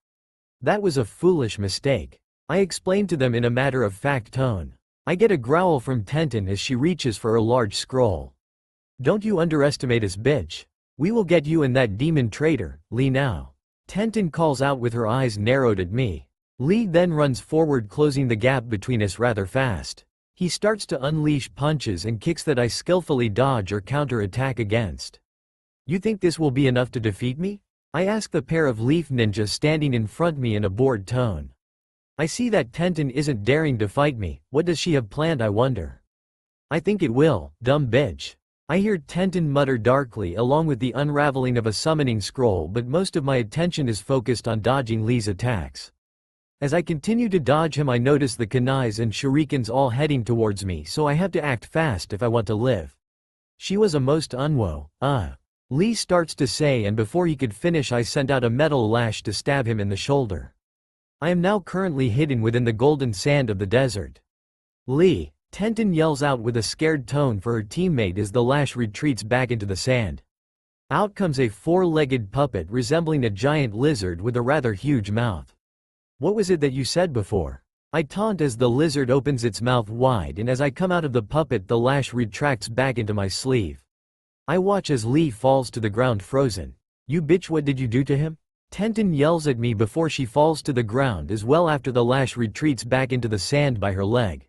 That was a foolish mistake. I explain to them in a matter-of-fact tone. I get a growl from Tenten as she reaches for a large scroll. Don't you underestimate us, bitch. We will get you and that demon traitor, Lee now. Tenten calls out with her eyes narrowed at me. Lee then runs forward, closing the gap between us rather fast. He starts to unleash punches and kicks that I skillfully dodge or counter-attack against. You think this will be enough to defeat me? I ask the pair of leaf ninjas standing in front of me in a bored tone. I see that Tenten isn't daring to fight me. What does she have planned, I wonder? I think it will, dumb bitch. I hear Tenten mutter darkly along with the unraveling of a summoning scroll, but most of my attention is focused on dodging Lee's attacks. As I continue to dodge him, I notice the kunais and shurikens all heading towards me, so I have to act fast if I want to live. She was a most unwo, Lee starts to say, and before he could finish I sent out a metal lash to stab him in the shoulder. I am now currently hidden within the golden sand of the desert. Lee, Tenten yells out with a scared tone for her teammate as the lash retreats back into the sand. Out comes a four-legged puppet resembling a giant lizard with a rather huge mouth. What was it that you said before? I taunt as the lizard opens its mouth wide, and as I come out of the puppet the lash retracts back into my sleeve. I watch as Lee falls to the ground frozen. You bitch, what did you do to him? Tenten yells at me before she falls to the ground as well after the lash retreats back into the sand by her leg.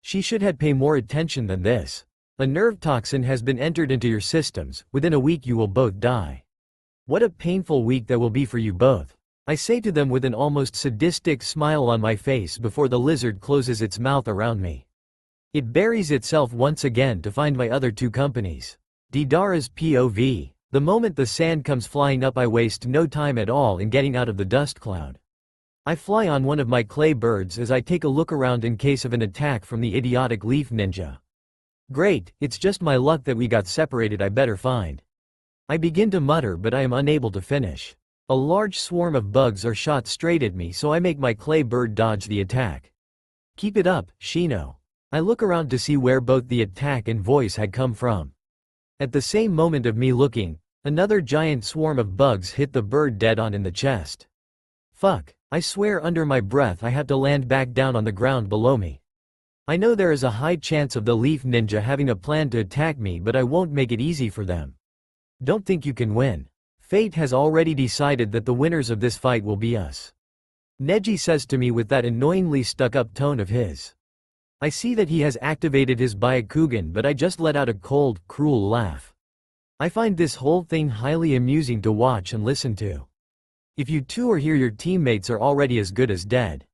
She should have paid more attention than this. A nerve toxin has been entered into your systems. Within a week you will both die. What a painful week that will be for you both. I say to them with an almost sadistic smile on my face before the lizard closes its mouth around me. It buries itself once again to find my other two companies. Deidara's POV. The moment the sand comes flying up I waste no time at all in getting out of the dust cloud. I fly on one of my clay birds as I take a look around in case of an attack from the idiotic leaf ninja. Great, it's just my luck that we got separated, I better find. I begin to mutter but I am unable to finish. A large swarm of bugs are shot straight at me, so I make my clay bird dodge the attack. Keep it up, Shino. I look around to see where both the attack and voice had come from. At the same moment of me looking, another giant swarm of bugs hit the bird dead on in the chest. Fuck, I swear under my breath I have to land back down on the ground below me. I know there is a high chance of the leaf ninja having a plan to attack me, but I won't make it easy for them. Don't think you can win. Fate has already decided that the winners of this fight will be us. Neji says to me with that annoyingly stuck-up tone of his. I see that he has activated his Byakugan, but I just let out a cold, cruel laugh. I find this whole thing highly amusing to watch and listen to. If you two are here, your teammates are already as good as dead.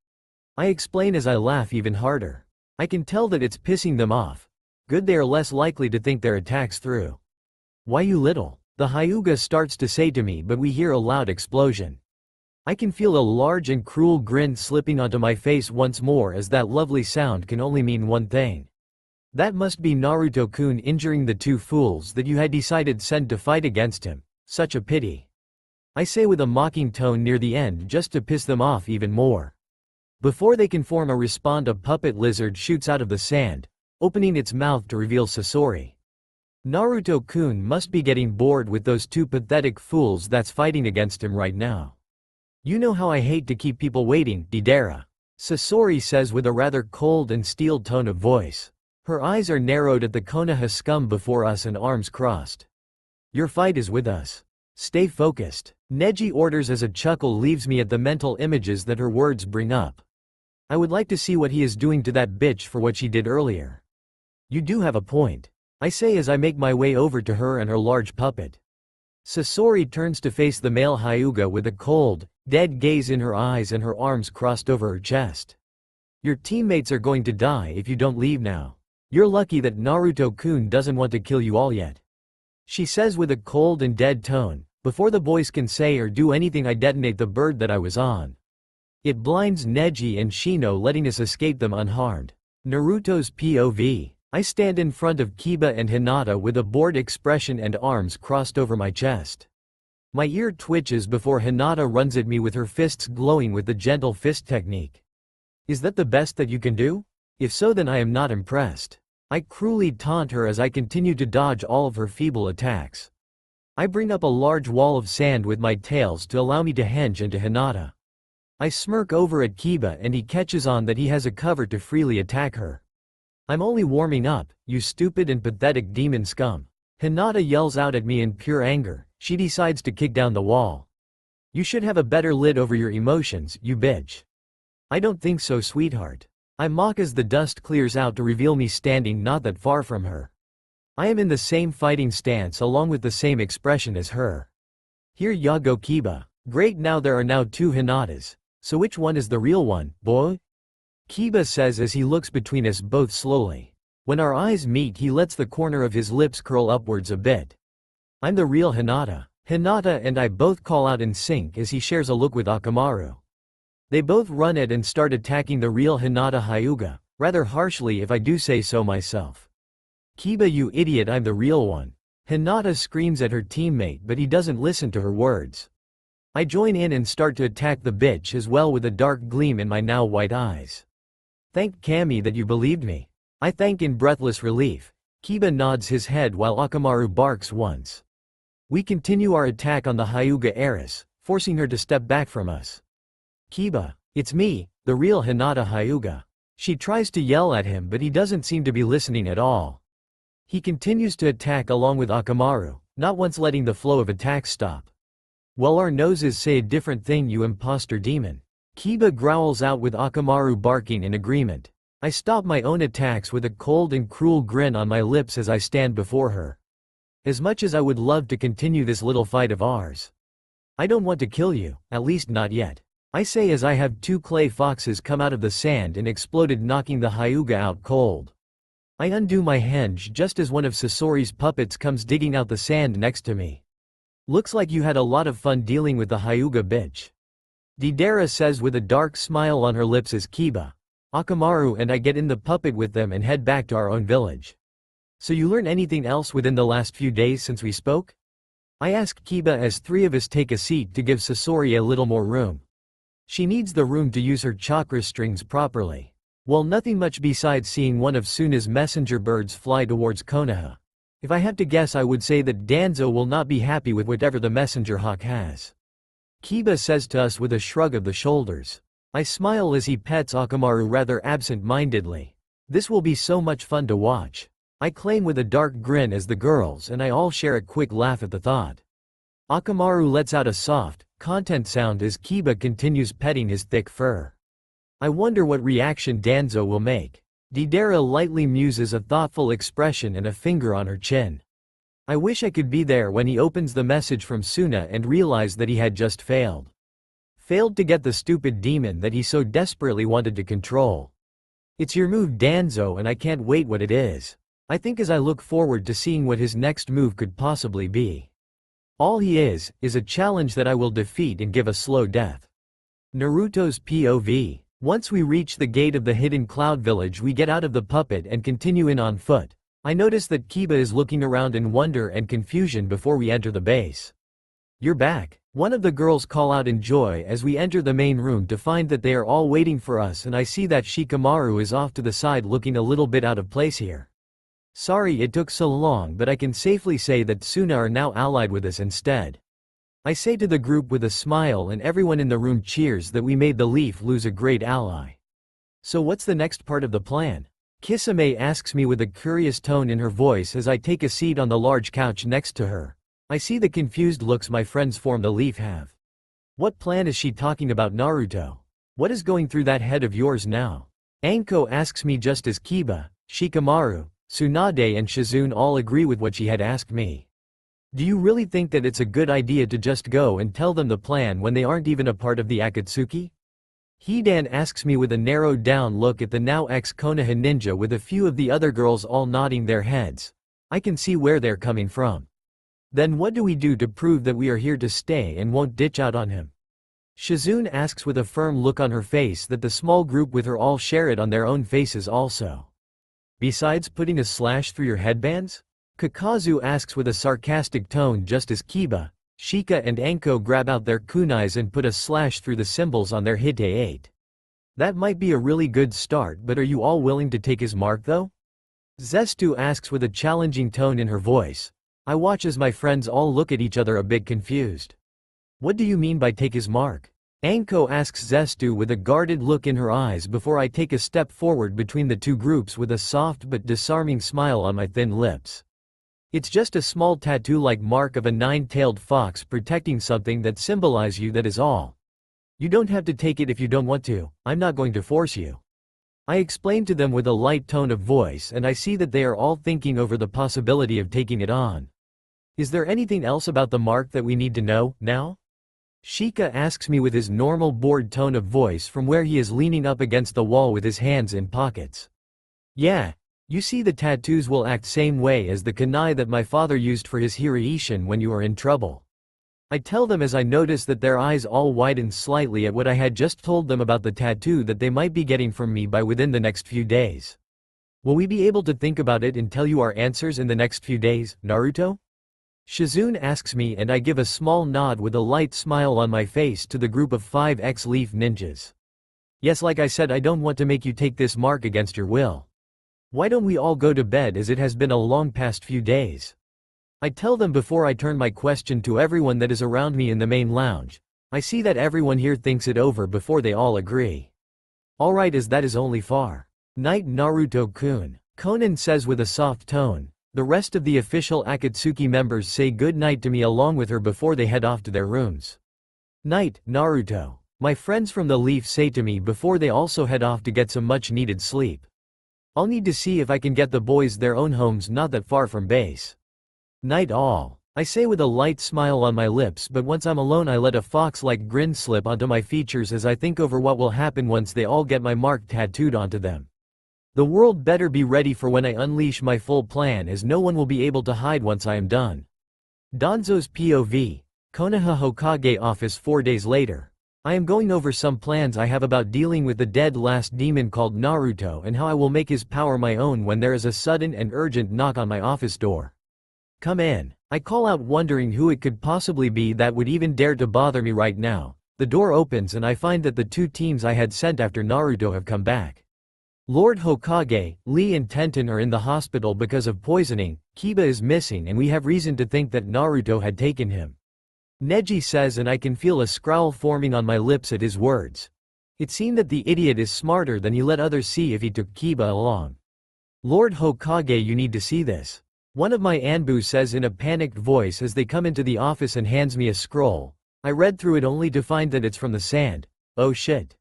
I explain as I laugh even harder. I can tell that it's pissing them off. Good, they are less likely to think their attacks through. Why, you little? The Hyuga starts to say to me, but we hear a loud explosion. I can feel a large and cruel grin slipping onto my face once more, as that lovely sound can only mean one thing. That must be Naruto-kun injuring the two fools that you had decided send to fight against him. Such a pity. I say with a mocking tone near the end just to piss them off even more. Before they can form a response, a puppet lizard shoots out of the sand, opening its mouth to reveal Sasori. Naruto-kun must be getting bored with those two pathetic fools that's fighting against him right now. You know how I hate to keep people waiting, Deidara. Sasori says with a rather cold and steeled tone of voice. Her eyes are narrowed at the Konoha scum before us and arms crossed. Your fight is with us. Stay focused. Neji orders as a chuckle leaves me at the mental images that her words bring up. I would like to see what he is doing to that bitch for what she did earlier. You do have a point. I say as I make my way over to her and her large puppet. Sasori turns to face the male Hyuga with a cold, dead gaze in her eyes and her arms crossed over her chest. Your teammates are going to die if you don't leave now. You're lucky that Naruto-kun doesn't want to kill you all yet. She says with a cold and dead tone. Before the boys can say or do anything, I detonate the bird that I was on. It blinds Neji and Shino, letting us escape them unharmed. Naruto's POV. I stand in front of Kiba and Hinata with a bored expression and arms crossed over my chest. My ear twitches before Hinata runs at me with her fists glowing with the gentle fist technique. Is that the best that you can do? If so, then I am not impressed. I cruelly taunt her as I continue to dodge all of her feeble attacks. I bring up a large wall of sand with my tails to allow me to henge into Hinata. I smirk over at Kiba and he catches on that he has a cover to freely attack her. I'm only warming up, you stupid and pathetic demon scum. Hinata yells out at me in pure anger. She decides to kick down the wall. You should have a better lid over your emotions, you bitch. I don't think so, sweetheart. I mock as the dust clears out to reveal me standing not that far from her. I am in the same fighting stance along with the same expression as her. Here ya go, Kiba. Great, now there are now two Hinatas. So which one is the real one, boy? Kiba says as he looks between us both slowly. When our eyes meet, he lets the corner of his lips curl upwards a bit. I'm the real Hinata. Hinata and I both call out in sync as he shares a look with Akamaru. They both run at and start attacking the real Hinata Hyuga, rather harshly if I do say so myself. Kiba, you idiot, I'm the real one. Hinata screams at her teammate, but he doesn't listen to her words. I join in and start to attack the bitch as well with a dark gleam in my now white eyes. Thank Kami that you believed me. I thank in breathless relief. Kiba nods his head while Akamaru barks once. We continue our attack on the Hyuga heiress, forcing her to step back from us. Kiba, it's me, the real Hinata Hyuga. She tries to yell at him, but he doesn't seem to be listening at all. He continues to attack along with Akamaru, not once letting the flow of attacks stop. Well, our noses say a different thing, you imposter demon. Kiba growls out with Akamaru barking in agreement. I stop my own attacks with a cold and cruel grin on my lips as I stand before her. As much as I would love to continue this little fight of ours, I don't want to kill you, at least not yet. I say as I have two clay foxes come out of the sand and exploded, knocking the Hyuga out cold. I undo my henge just as one of Sasori's puppets comes digging out the sand next to me. Looks like you had a lot of fun dealing with the Hyuga bitch. Deidara says with a dark smile on her lips as Kiba, Akamaru and I get in the puppet with them and head back to our own village. So you learn anything else within the last few days since we spoke? I ask Kiba as three of us take a seat to give Sasori a little more room. She needs the room to use her chakra strings properly. Well, nothing much besides seeing one of Suna's messenger birds fly towards Konoha. If I have to guess, I would say that Danzo will not be happy with whatever the messenger hawk has. Kiba says to us with a shrug of the shoulders. I smile as he pets Akamaru rather absent-mindedly. This will be so much fun to watch. I claim with a dark grin as the girls and I all share a quick laugh at the thought. Akamaru lets out a soft, content sound as Kiba continues petting his thick fur. I wonder what reaction Danzo will make. Deidara lightly muses a thoughtful expression and a finger on her chin. I wish I could be there when he opens the message from Suna and realize that he had just failed. Failed to get the stupid demon that he so desperately wanted to control. It's your move, Danzo, and I can't wait what it is. I think as I look forward to seeing what his next move could possibly be. All he is a challenge that I will defeat and give a slow death. Naruto's POV. Once we reach the gate of the hidden cloud village, we get out of the puppet and continue in on foot. I notice that Kiba is looking around in wonder and confusion before we enter the base. You're back. One of the girls call out in joy as we enter the main room to find that they are all waiting for us, and I see that Shikamaru is off to the side looking a little bit out of place here. Sorry it took so long, but I can safely say that Suna are now allied with us instead. I say to the group with a smile, and everyone in the room cheers that we made the Leaf lose a great ally. So what's the next part of the plan? Kisame asks me with a curious tone in her voice as I take a seat on the large couch next to her. I see the confused looks my friends form the Leaf have. What plan is she talking about, Naruto? What is going through that head of yours now? Anko asks me just as Kiba, Shikamaru, Tsunade and Shizune all agree with what she had asked me. Do you really think that it's a good idea to just go and tell them the plan when they aren't even a part of the Akatsuki? Hidan asks me with a narrowed down look at the now ex-Konoha ninja with a few of the other girls all nodding their heads. I can see where they're coming from. Then what do we do to prove that we are here to stay and won't ditch out on him? Shizune asks with a firm look on her face that the small group with her all share it on their own faces also. Besides putting a slash through your headbands? Kakazu asks with a sarcastic tone just as Kiba, Shika and Anko grab out their kunais and put a slash through the symbols on their Hite 8. That might be a really good start, but are you all willing to take his mark though? Zestu asks with a challenging tone in her voice. I watch as my friends all look at each other a bit confused. What do you mean by take his mark? Anko asks Zestu with a guarded look in her eyes before I take a step forward between the two groups with a soft but disarming smile on my thin lips. It's just a small tattoo-like mark of a nine-tailed fox protecting something that symbolizes you, that is all. You don't have to take it if you don't want to, I'm not going to force you. I explain to them with a light tone of voice, and I see that they are all thinking over the possibility of taking it on. Is there anything else about the mark that we need to know, now? Shika asks me with his normal bored tone of voice from where he is leaning up against the wall with his hands in pockets. Yeah. You see, the tattoos will act same way as the kunai that my father used for his Hiraishin when you are in trouble. I tell them as I notice that their eyes all widen slightly at what I had just told them about the tattoo that they might be getting from me by within the next few days. Will we be able to think about it and tell you our answers in the next few days, Naruto? Shizune asks me, and I give a small nod with a light smile on my face to the group of 5 ex-Leaf ninjas. Yes, like I said, I don't want to make you take this mark against your will. Why don't we all go to bed, as it has been a long past few days? I tell them before I turn my question to everyone that is around me in the main lounge. I see that everyone here thinks it over before they all agree. Alright, as that is only far. Night, Naruto-kun, Conan says with a soft tone. The rest of the official Akatsuki members say good night to me along with her before they head off to their rooms. Night, Naruto, my friends from the Leaf say to me before they also head off to get some much needed sleep. I'll need to see if I can get the boys their own homes not that far from base. Night all, I say with a light smile on my lips, but once I'm alone I let a fox-like grin slip onto my features as I think over what will happen once they all get my mark tattooed onto them. The world better be ready for when I unleash my full plan, as no one will be able to hide once I am done. Danzo's POV, Konoha Hokage office 4 days later. I am going over some plans I have about dealing with the dead last demon called Naruto and how I will make his power my own when there is a sudden and urgent knock on my office door. Come in. I call out, wondering who it could possibly be that would even dare to bother me right now. The door opens and I find that the 2 teams I had sent after Naruto have come back. Lord Hokage, Lee and Tenten are in the hospital because of poisoning, Kiba is missing and we have reason to think that Naruto had taken him. Neji says, and I can feel a scowl forming on my lips at his words. It seemed that the idiot is smarter than he let others see if he took Kiba along. Lord Hokage, you need to see this. One of my Anbu says in a panicked voice as they come into the office and hands me a scroll. I read through it only to find that it's from the sand. Oh shit.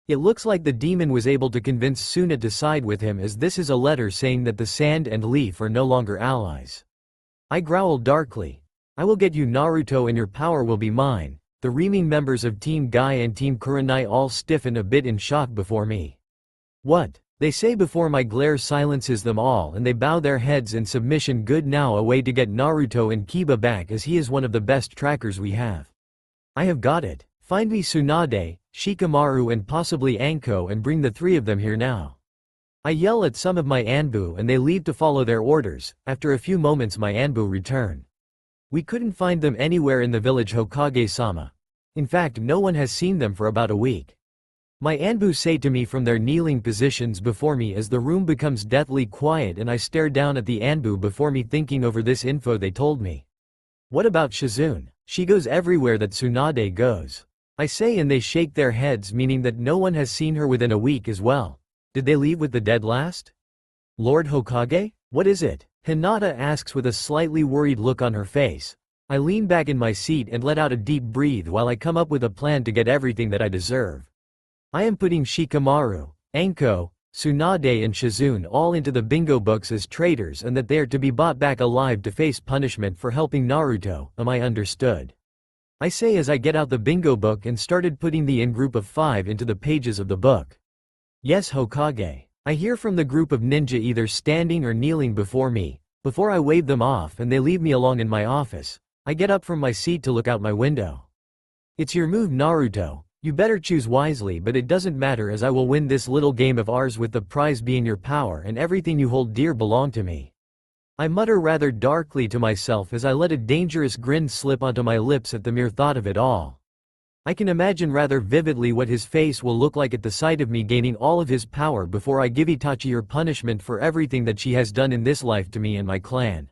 It looks like the demon was able to convince Suna to side with him, as this is a letter saying that the sand and Leaf are no longer allies. I growl darkly. I will get you, Naruto, and your power will be mine. The reaming members of Team Guy and Team Kurenai all stiffen a bit in shock before me. What? They say before my glare silences them all, and they bow their heads in submission. Good, now a way to get Naruto and Kiba back, as he is one of the best trackers we have. I have got it. Find me Tsunade, Shikamaru and possibly Anko and bring the 3 of them here now. I yell at some of my Anbu and they leave to follow their orders. After a few moments my Anbu return. We couldn't find them anywhere in the village, Hokage-sama. In fact, no one has seen them for about a week. My Anbu say to me from their kneeling positions before me as the room becomes deathly quiet, and I stare down at the Anbu before me thinking over this info they told me. What about Shizune? She goes everywhere that Tsunade goes. I say, and they shake their heads, meaning that no one has seen her within a week as well. Did they leave with the dead last? Lord Hokage? What is it? Hinata asks with a slightly worried look on her face. I lean back in my seat and let out a deep breath while I come up with a plan to get everything that I deserve. I am putting Shikamaru, Anko, Tsunade and Shizune all into the bingo books as traitors, and that they are to be brought back alive to face punishment for helping Naruto. Am I understood? I say as I get out the bingo book and started putting the in-group of 5 into the pages of the book. Yes, Hokage. I hear from the group of ninja either standing or kneeling before me. Before I wave them off and they leave me alone in my office, I get up from my seat to look out my window. It's your move, Naruto. You better choose wisely, but it doesn't matter as I will win this little game of ours with the prize being your power and everything you hold dear belong to me. I mutter rather darkly to myself as I let a dangerous grin slip onto my lips at the mere thought of it all. I can imagine rather vividly what his face will look like at the sight of me gaining all of his power before I give Itachi her punishment for everything that she has done in this life to me and my clan.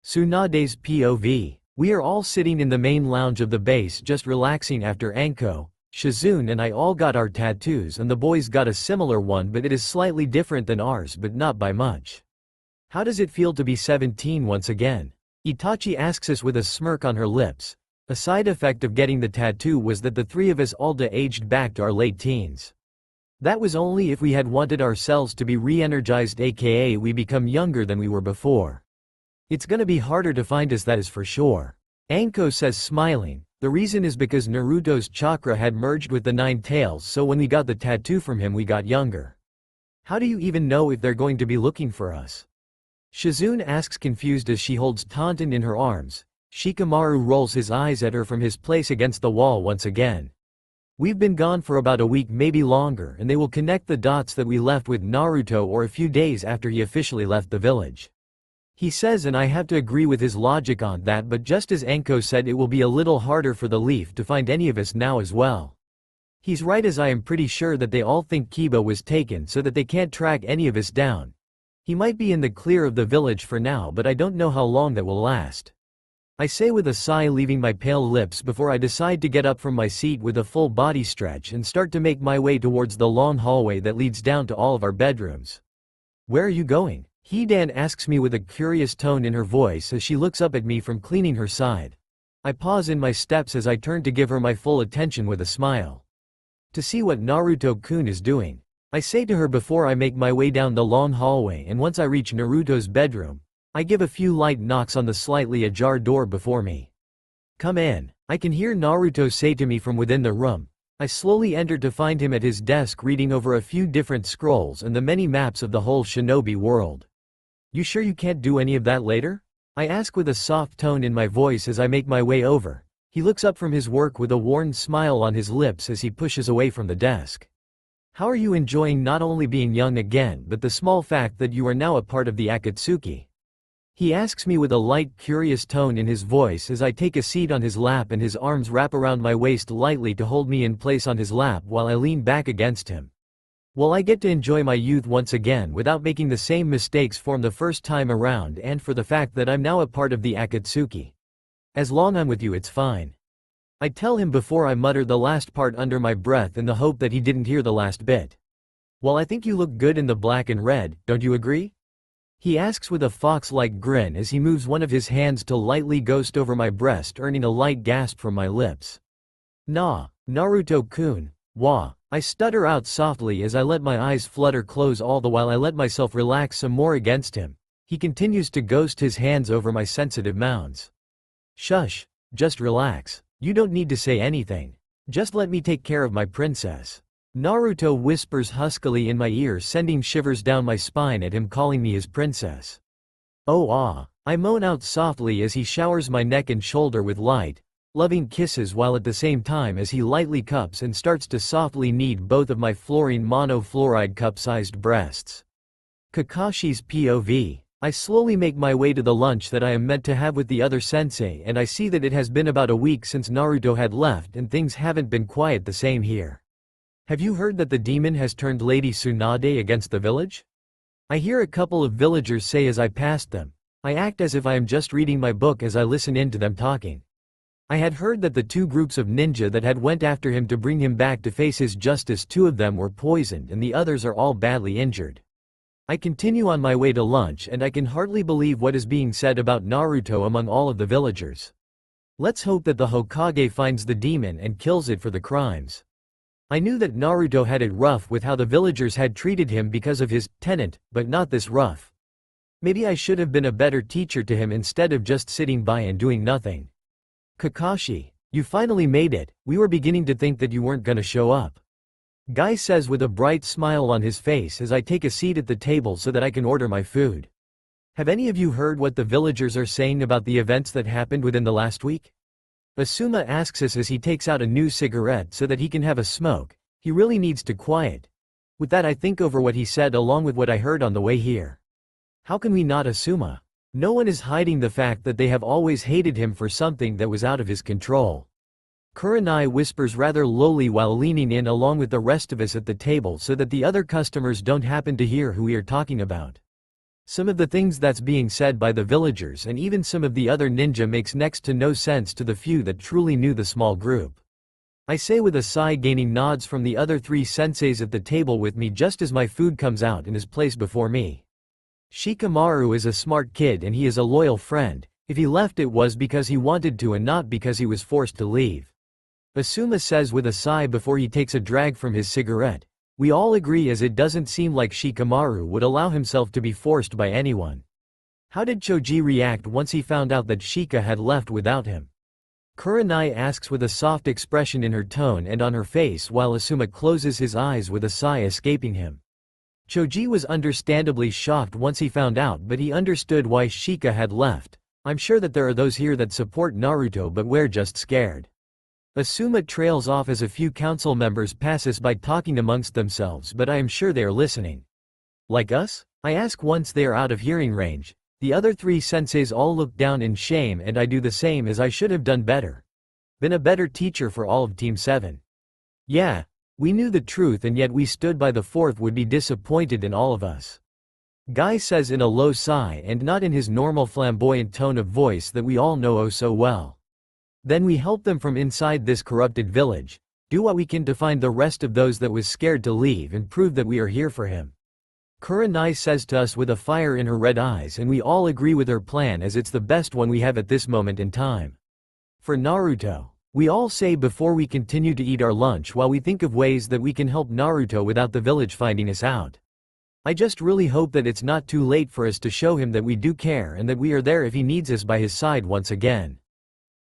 Tsunade's POV. We are all sitting in the main lounge of the base just relaxing after Anko, Shizune and I all got our tattoos and the boys got a similar one, but it is slightly different than ours, but not by much. How does it feel to be 17 once again? Itachi asks us with a smirk on her lips. A side effect of getting the tattoo was that the three of us all de-aged back to our late teens. That was only if we had wanted ourselves to be re-energized, aka we become younger than we were before. It's gonna be harder to find us, that is for sure. Anko says, smiling. The reason is because Naruto's chakra had merged with the 9 tails, so when we got the tattoo from him we got younger. How do you even know if they're going to be looking for us? Shizune asks, confused as she holds Taunton in her arms. Shikamaru rolls his eyes at her from his place against the wall once again. We've been gone for about a week, maybe longer, and they will connect the dots that we left with Naruto or a few days after he officially left the village. He says, and I have to agree with his logic on that, but just as Anko said, it will be a little harder for the Leaf to find any of us now as well. He's right, as I am pretty sure that they all think Kiba was taken so that they can't track any of us down. He might be in the clear of the village for now, but I don't know how long that will last. I say with a sigh, leaving my pale lips before I decide to get up from my seat with a full body stretch and start to make my way towards the long hallway that leads down to all of our bedrooms. Where are you going? Hidan asks me with a curious tone in her voice as she looks up at me from cleaning her side. I pause in my steps as I turn to give her my full attention with a smile. To see what Naruto-kun is doing. I say to her before I make my way down the long hallway, and once I reach Naruto's bedroom, I give a few light knocks on the slightly ajar door before me. Come in. I can hear Naruto say to me from within the room. I slowly enter to find him at his desk reading over a few different scrolls and the many maps of the whole shinobi world. You sure you can't do any of that later? I ask with a soft tone in my voice as I make my way over. He looks up from his work with a worn smile on his lips as he pushes away from the desk. How are you enjoying not only being young again, but the small fact that you are now a part of the Akatsuki? He asks me with a light, curious tone in his voice as I take a seat on his lap and his arms wrap around my waist lightly to hold me in place on his lap while I lean back against him. Will I get to enjoy my youth once again without making the same mistakes from the first time around, and for the fact that I'm now a part of the Akatsuki? As long I'm with you, it's fine. I tell him before I mutter the last part under my breath in the hope that he didn't hear the last bit. Well, I think you look good in the black and red, don't you agree? He asks with a fox-like grin as he moves one of his hands to lightly ghost over my breast, earning a light gasp from my lips. Nah, Naruto-kun, wah. I stutter out softly as I let my eyes flutter close, all the while I let myself relax some more against him. He continues to ghost his hands over my sensitive mounds. Shush, just relax. You don't need to say anything. Just let me take care of my princess. Naruto whispers huskily in my ear, sending shivers down my spine at him calling me his princess. Oh ah, I moan out softly as he showers my neck and shoulder with light, loving kisses, while at the same time as he lightly cups and starts to softly knead both of my fluorine monofluoride cup-sized breasts. Kakashi's POV. I slowly make my way to the lunch that I am meant to have with the other sensei, and I see that it has been about a week since Naruto had left and things haven't been quite the same here. Have you heard that the demon has turned Lady Tsunade against the village? I hear a couple of villagers say as I pass them. I act as if I am just reading my book as I listen in to them talking. I had heard that the 2 groups of ninja that had went after him to bring him back to face his justice, 2 of them were poisoned and the others are all badly injured. I continue on my way to lunch and I can hardly believe what is being said about Naruto among all of the villagers. Let's hope that the Hokage finds the demon and kills it for the crimes. I knew that Naruto had it rough with how the villagers had treated him because of his tenant, but not this rough. Maybe I should have been a better teacher to him instead of just sitting by and doing nothing. Kakashi, You finally made it. We were beginning to think that you weren't gonna show up. Guy says with a bright smile on his face as I take a seat at the table so that I can order my food. Have any of you heard what the villagers are saying about the events that happened within the last week? Asuma asks us as he takes out a new cigarette so that he can have a smoke. He really needs to quiet. With that I think over what he said along with what I heard on the way here. How can we not, Asuma? No one is hiding the fact that they have always hated him for something that was out of his control. Kurenai whispers rather lowly while leaning in along with the rest of us at the table so that the other customers don't happen to hear who we are talking about. Some of the things that's being said by the villagers and even some of the other ninja makes next to no sense to the few that truly knew the small group. I say with a sigh, gaining nods from the other 3 senseis at the table with me just as my food comes out and is placed before me. Shikamaru is a smart kid and he is a loyal friend. If he left it was because he wanted to and not because he was forced to leave. Asuma says with a sigh before he takes a drag from his cigarette. We all agree as it doesn't seem like Shikamaru would allow himself to be forced by anyone. How did Choji react once he found out that Shika had left without him? Kurenai asks with a soft expression in her tone and on her face while Asuma closes his eyes with a sigh escaping him. Choji was understandably shocked once he found out, but he understood why Shika had left. I'm sure that there are those here that support Naruto but we're just scared. Asuma trails off as a few council members pass us by talking amongst themselves, but I am sure they are listening. Like us? I ask once they are out of hearing range. The other 3 senseis all look down in shame and I do the same as I should have done better. Been a better teacher for all of Team 7. Yeah, we knew the truth and yet we stood by the 4th would be disappointed in all of us. Guy says in a low sigh and not in his normal flamboyant tone of voice that we all know oh so well. Then we help them from inside this corrupted village, do what we can to find the rest of those that was scared to leave and prove that we are here for him. Kurenai says to us with a fire in her red eyes and we all agree with her plan as it's the best one we have at this moment in time. For Naruto, we all say before we continue to eat our lunch while we think of ways that we can help Naruto without the village finding us out. I just really hope that it's not too late for us to show him that we do care and that we are there if he needs us by his side once again.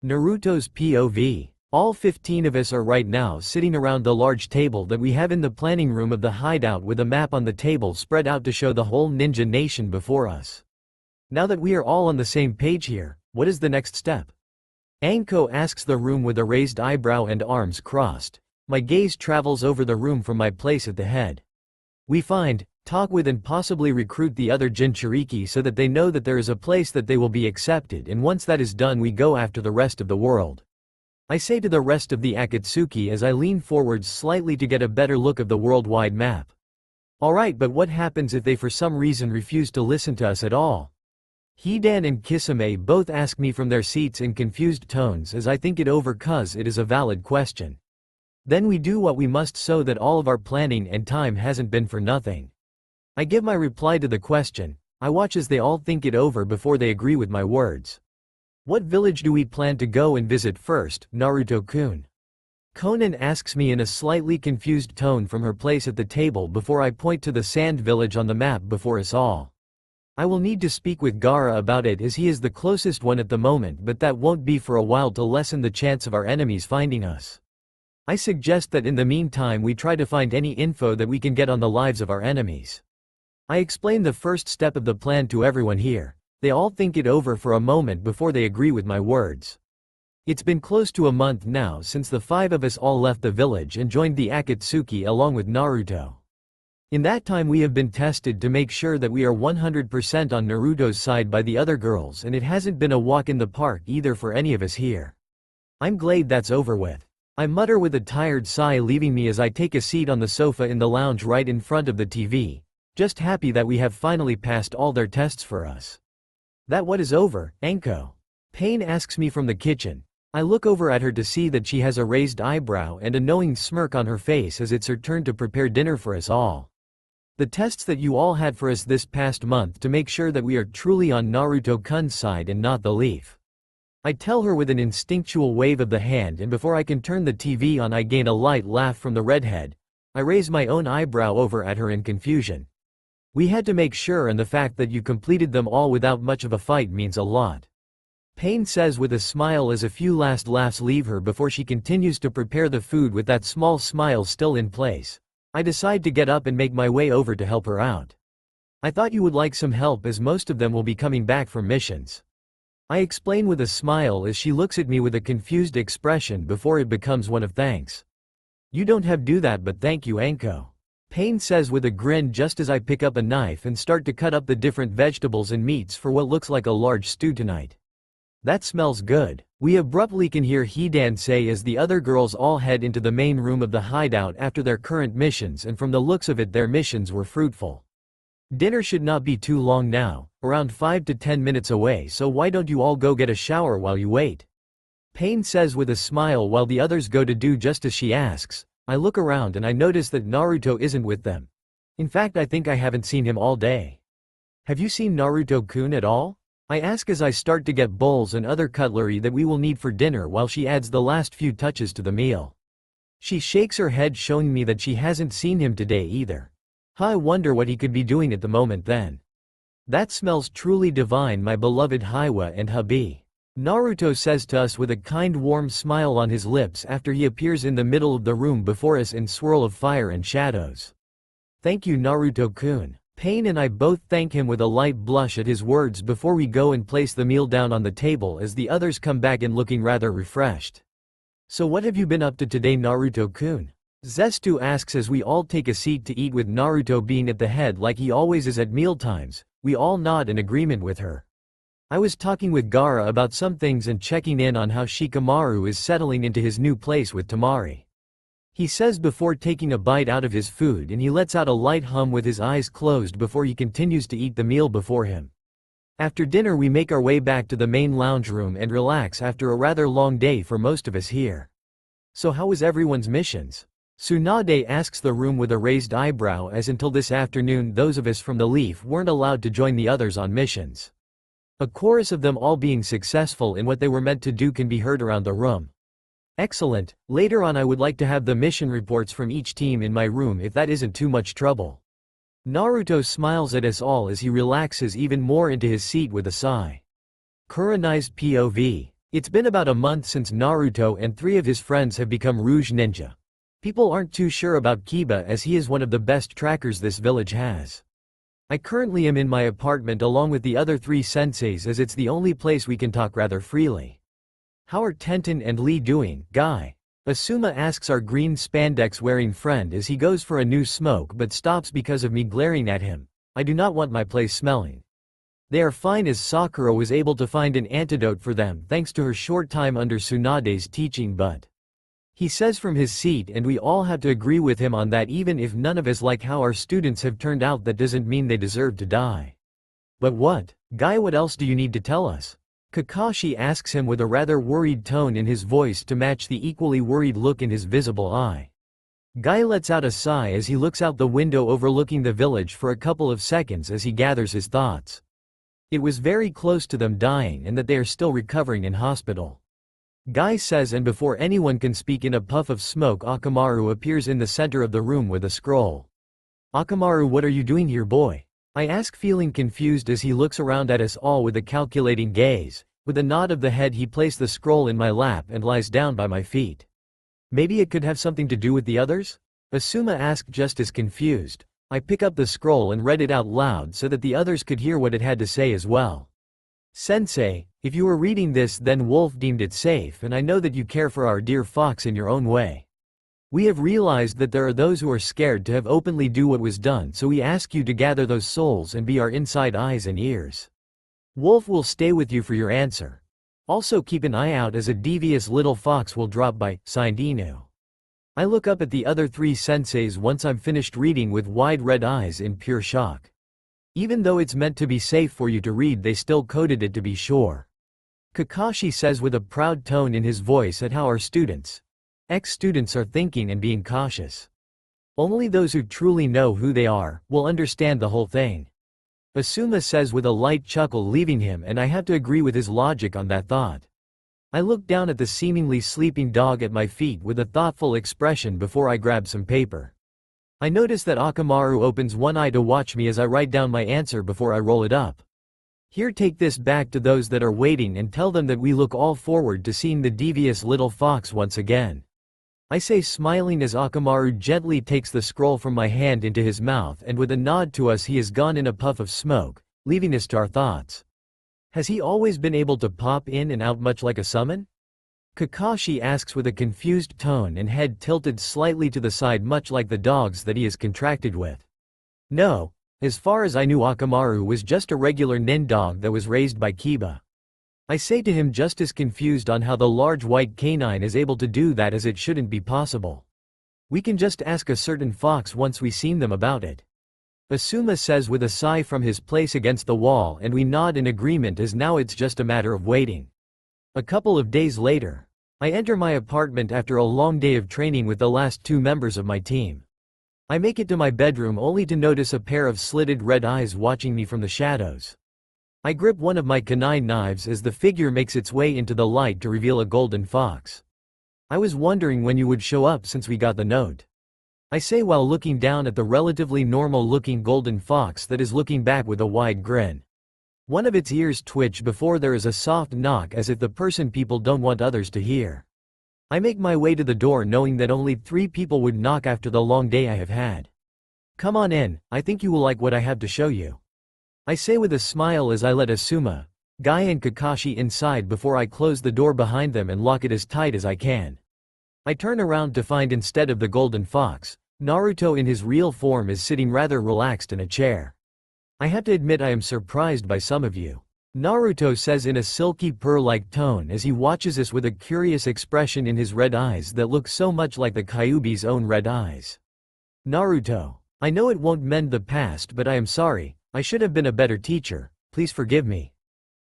Naruto's POV. All 15 of us are right now sitting around the large table that we have in the planning room of the hideout with a map on the table spread out to show the whole ninja nation before us. Now that we are all on the same page here, what is the next step? Anko asks the room with a raised eyebrow and arms crossed. My gaze travels over the room from my place at the head. We find, talk with and possibly recruit the other Jinchuriki so that they know that there is a place that they will be accepted, and once that is done we go after the rest of the world. I say to the rest of the Akatsuki as I lean forwards slightly to get a better look of the worldwide map. Alright, but what happens if they for some reason refuse to listen to us at all? Hidan and Kisame both ask me from their seats in confused tones as I think it over cause it is a valid question. Then we do what we must so that all of our planning and time hasn't been for nothing. I give my reply to the question. I watch as they all think it over before they agree with my words. What village do we plan to go and visit first, Naruto-kun? Konan asks me in a slightly confused tone from her place at the table before I point to the sand village on the map before us all. I will need to speak with Gaara about it as he is the closest one at the moment, but that won't be for a while to lessen the chance of our enemies finding us. I suggest that in the meantime we try to find any info that we can get on the lives of our enemies. I explain the first step of the plan to everyone here. They all think it over for a moment before they agree with my words. It's been close to a month now since the 5 of us all left the village and joined the Akatsuki along with Naruto. In that time we have been tested to make sure that we are 100% on Naruto's side by the other girls, and it hasn't been a walk in the park either for any of us here. I'm glad that's over with. I mutter with a tired sigh, leaving me as I take a seat on the sofa in the lounge right in front of the TV. Just happy that we have finally passed all their tests for us. That what is over, Anko? Pain asks me from the kitchen. I look over at her to see that she has a raised eyebrow and a knowing smirk on her face as it's her turn to prepare dinner for us all. The tests that you all had for us this past month to make sure that we are truly on Naruto-kun's side and not the leaf. I tell her with an instinctual wave of the hand, and before I can turn the TV on I gain a light laugh from the redhead. I raise my own eyebrow over at her in confusion. We had to make sure, and the fact that you completed them all without much of a fight means a lot. Pain says with a smile as a few last laughs leave her before she continues to prepare the food with that small smile still in place. I decide to get up and make my way over to help her out. I thought you would like some help as most of them will be coming back from missions. I explain with a smile as she looks at me with a confused expression before it becomes one of thanks. You don't have to do that, but thank you, Anko. Pain says with a grin just as I pick up a knife and start to cut up the different vegetables and meats for what looks like a large stew tonight. That smells good. We abruptly can hear Hidan say as the other girls all head into the main room of the hideout after their current missions, and from the looks of it their missions were fruitful. Dinner should not be too long now, around 5 to 10 minutes away, so why don't you all go get a shower while you wait? Pain says with a smile while the others go to do just as she asks. I look around and I notice that Naruto isn't with them. In fact, I think I haven't seen him all day. Have you seen Naruto-kun at all? I ask as I start to get bowls and other cutlery that we will need for dinner while she adds the last few touches to the meal. She shakes her head, showing me that she hasn't seen him today either. I wonder what he could be doing at the moment then. That smells truly divine, my beloved Hiwa and hubby. Naruto says to us with a kind warm smile on his lips after he appears in the middle of the room before us in swirl of fire and shadows. Thank you, Naruto-kun. Pain and I both thank him with a light blush at his words before we go and place the meal down on the table as the others come back in looking rather refreshed. So what have you been up to today, Naruto-kun? Zestu asks as we all take a seat to eat, with Naruto being at the head like he always is at mealtimes. We all nod in agreement with her. I was talking with Gaara about some things and checking in on how Shikamaru is settling into his new place with Tamari. He says before taking a bite out of his food, and he lets out a light hum with his eyes closed before he continues to eat the meal before him. After dinner we make our way back to the main lounge room and relax after a rather long day for most of us here. So how was everyone's missions? Tsunade asks the room with a raised eyebrow, as until this afternoon those of us from the Leaf weren't allowed to join the others on missions. A chorus of them all being successful in what they were meant to do can be heard around the room. Excellent. Later on I would like to have the mission reports from each team in my room if that isn't too much trouble. Naruto smiles at us all as he relaxes even more into his seat with a sigh. Kurenai's POV. It's been about a month since Naruto and 3 of his friends have become Rouge Ninja. People aren't too sure about Kiba as he is one of the best trackers this village has. I currently am in my apartment along with the other 3 senseis as it's the only place we can talk rather freely. How are Tenten and Lee doing, Guy? Asuma asks our green spandex wearing friend as he goes for a new smoke but stops because of me glaring at him. I do not want my place smelling. They are fine as Sakura was able to find an antidote for them thanks to her short time under Tsunade's teaching, but he says from his seat, and we all have to agree with him on that. Even if none of us like how our students have turned out, that doesn't mean they deserve to die. But what, Guy, what else do you need to tell us? Kakashi asks him with a rather worried tone in his voice to match the equally worried look in his visible eye. Guy lets out a sigh as he looks out the window overlooking the village for a couple of seconds as he gathers his thoughts. It was very close to them dying and that they are still recovering in hospital. Guy says, and before anyone can speak, in a puff of smoke Akamaru appears in the center of the room with a scroll. Akamaru, what are you doing here, boy? I ask, feeling confused as he looks around at us all with a calculating gaze. With a nod of the head he placed the scroll in my lap and lies down by my feet. Maybe it could have something to do with the others? Asuma asked, just as confused. I pick up the scroll and read it out loud so that the others could hear what it had to say as well. Sensei, if you were reading this, then Wolf deemed it safe, and I know that you care for our dear fox in your own way. We have realized that there are those who are scared to have openly do what was done, so we ask you to gather those souls and be our inside eyes and ears. Wolf will stay with you for your answer. Also keep an eye out as a devious little fox will drop by, signed Inu. I look up at the other 3 senseis once I'm finished reading with wide red eyes in pure shock. Even though it's meant to be safe for you to read, they still coded it to be sure. Kakashi says with a proud tone in his voice at how our students, ex-students, are thinking and being cautious. Only those who truly know who they are will understand the whole thing. Asuma says with a light chuckle, leaving him, and I have to agree with his logic on that thought. I look down at the seemingly sleeping dog at my feet with a thoughtful expression before I grab some paper. I notice that Akamaru opens one eye to watch me as I write down my answer before I roll it up. Here, take this back to those that are waiting and tell them that we look all forward to seeing the devious little fox once again. I say, smiling as Akamaru gently takes the scroll from my hand into his mouth, and with a nod to us he is gone in a puff of smoke, leaving us to our thoughts. Has he always been able to pop in and out much like a summon? Kakashi asks with a confused tone and head tilted slightly to the side, much like the dogs that he is contracted with. No, as far as I knew, Akamaru was just a regular nin dog that was raised by Kiba. I say to him, just as confused on how the large white canine is able to do that, as it shouldn't be possible. We can just ask a certain fox once we seen them about it. Asuma says with a sigh from his place against the wall, and we nod in agreement, as now it's just a matter of waiting. A couple of days later, I enter my apartment after a long day of training with the last 2 members of my team. I make it to my bedroom only to notice a pair of slitted red eyes watching me from the shadows. I grip one of my canine knives as the figure makes its way into the light to reveal a golden fox. I was wondering when you would show up since we got the note. I say while looking down at the relatively normal-looking golden fox that is looking back with a wide grin. One of its ears twitch before there is a soft knock, as if the person people don't want others to hear. I make my way to the door knowing that only 3 people would knock after the long day I have had. Come on in, I think you will like what I have to show you. I say with a smile as I let Asuma, Guy and Kakashi inside before I close the door behind them and lock it as tight as I can. I turn around to find, instead of the golden fox, Naruto in his real form is sitting rather relaxed in a chair. I have to admit I am surprised by some of you, Naruto says in a silky purr-like tone as he watches us with a curious expression in his red eyes that look so much like the Kyuubi's own red eyes. Naruto, I know it won't mend the past, but I am sorry, I should have been a better teacher, please forgive me.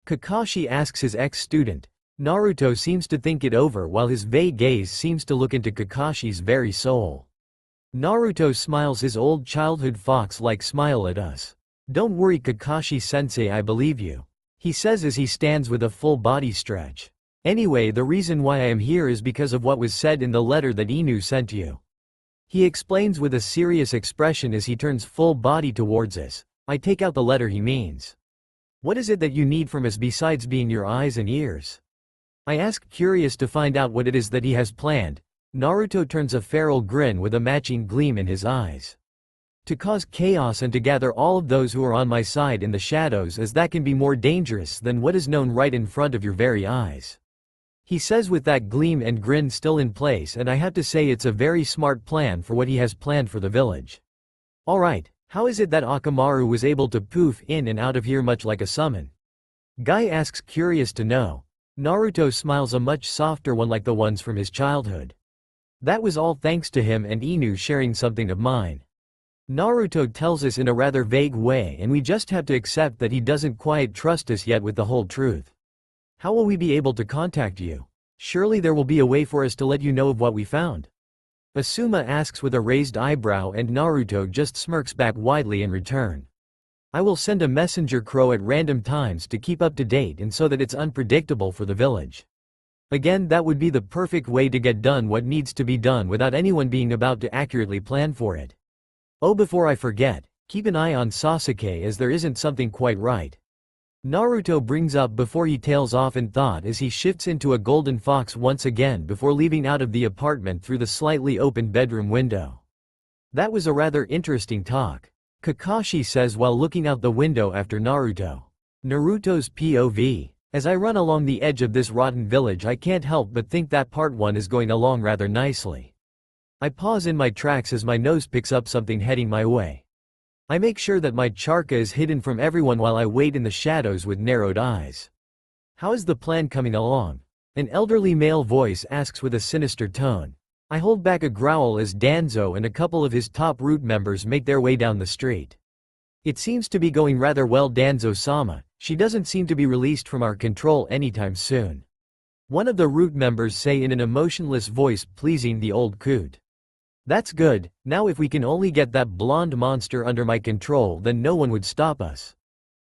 Kakashi asks his ex-student. Naruto seems to think it over while his vague gaze seems to look into Kakashi's very soul. Naruto smiles his old childhood fox-like smile at us. Don't worry Kakashi-sensei, I believe you, he says as he stands with a full body stretch. Anyway, the reason why I am here is because of what was said in the letter that Inu sent you. He explains with a serious expression as he turns full body towards us. I take out the letter he means. What is it that you need from us besides being your eyes and ears? I ask, curious to find out what it is that he has planned. Naruto turns a feral grin with a matching gleam in his eyes. To cause chaos and to gather all of those who are on my side in the shadows, as that can be more dangerous than what is known right in front of your very eyes. He says with that gleam and grin still in place, and I have to say it's a very smart plan for what he has planned for the village. Alright, how is it that Akamaru was able to poof in and out of here much like a summon? Guy asks, curious to know. Naruto smiles, a much softer one like the ones from his childhood. That was all thanks to him and Inu sharing something of mine. Naruto tells us in a rather vague way, and we just have to accept that he doesn't quite trust us yet with the whole truth. How will we be able to contact you? Surely there will be a way for us to let you know of what we found. Asuma asks with a raised eyebrow, and Naruto just smirks back widely in return. I will send a messenger crow at random times to keep up to date and so that it's unpredictable for the village. Again, that would be the perfect way to get done what needs to be done without anyone being about to accurately plan for it. Oh, before I forget, keep an eye on Sasuke, as there isn't something quite right. Naruto brings up before he tails off in thought as he shifts into a golden fox once again before leaving out of the apartment through the slightly open bedroom window. That was a rather interesting talk, Kakashi says while looking out the window after Naruto. Naruto's POV. As I run along the edge of this rotten village, I can't help but think that part 1 is going along rather nicely. I pause in my tracks as my nose picks up something heading my way. I make sure that my charka is hidden from everyone while I wait in the shadows with narrowed eyes. How is the plan coming along? An elderly male voice asks with a sinister tone. I hold back a growl as Danzo and a couple of his top root members make their way down the street. It seems to be going rather well, Danzo-sama. She doesn't seem to be released from our control anytime soon. One of the root members say in an emotionless voice, pleasing the old coot. That's good, now if we can only get that blonde monster under my control, then no one would stop us.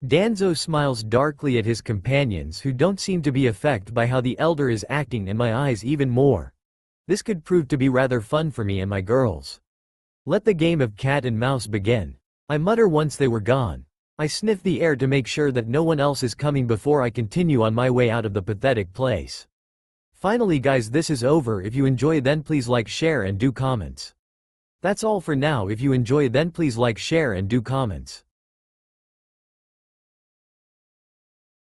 Danzo smiles darkly at his companions, who don't seem to be affected by how the elder is acting, and my eyes even more. This could prove to be rather fun for me and my girls. Let the game of cat and mouse begin, I mutter once they were gone. I sniff the air to make sure that no one else is coming before I continue on my way out of the pathetic place. Finally guys, this is over. If you enjoy then please like, share and do comments. That's all for now. If you enjoy then please like, share and do comments.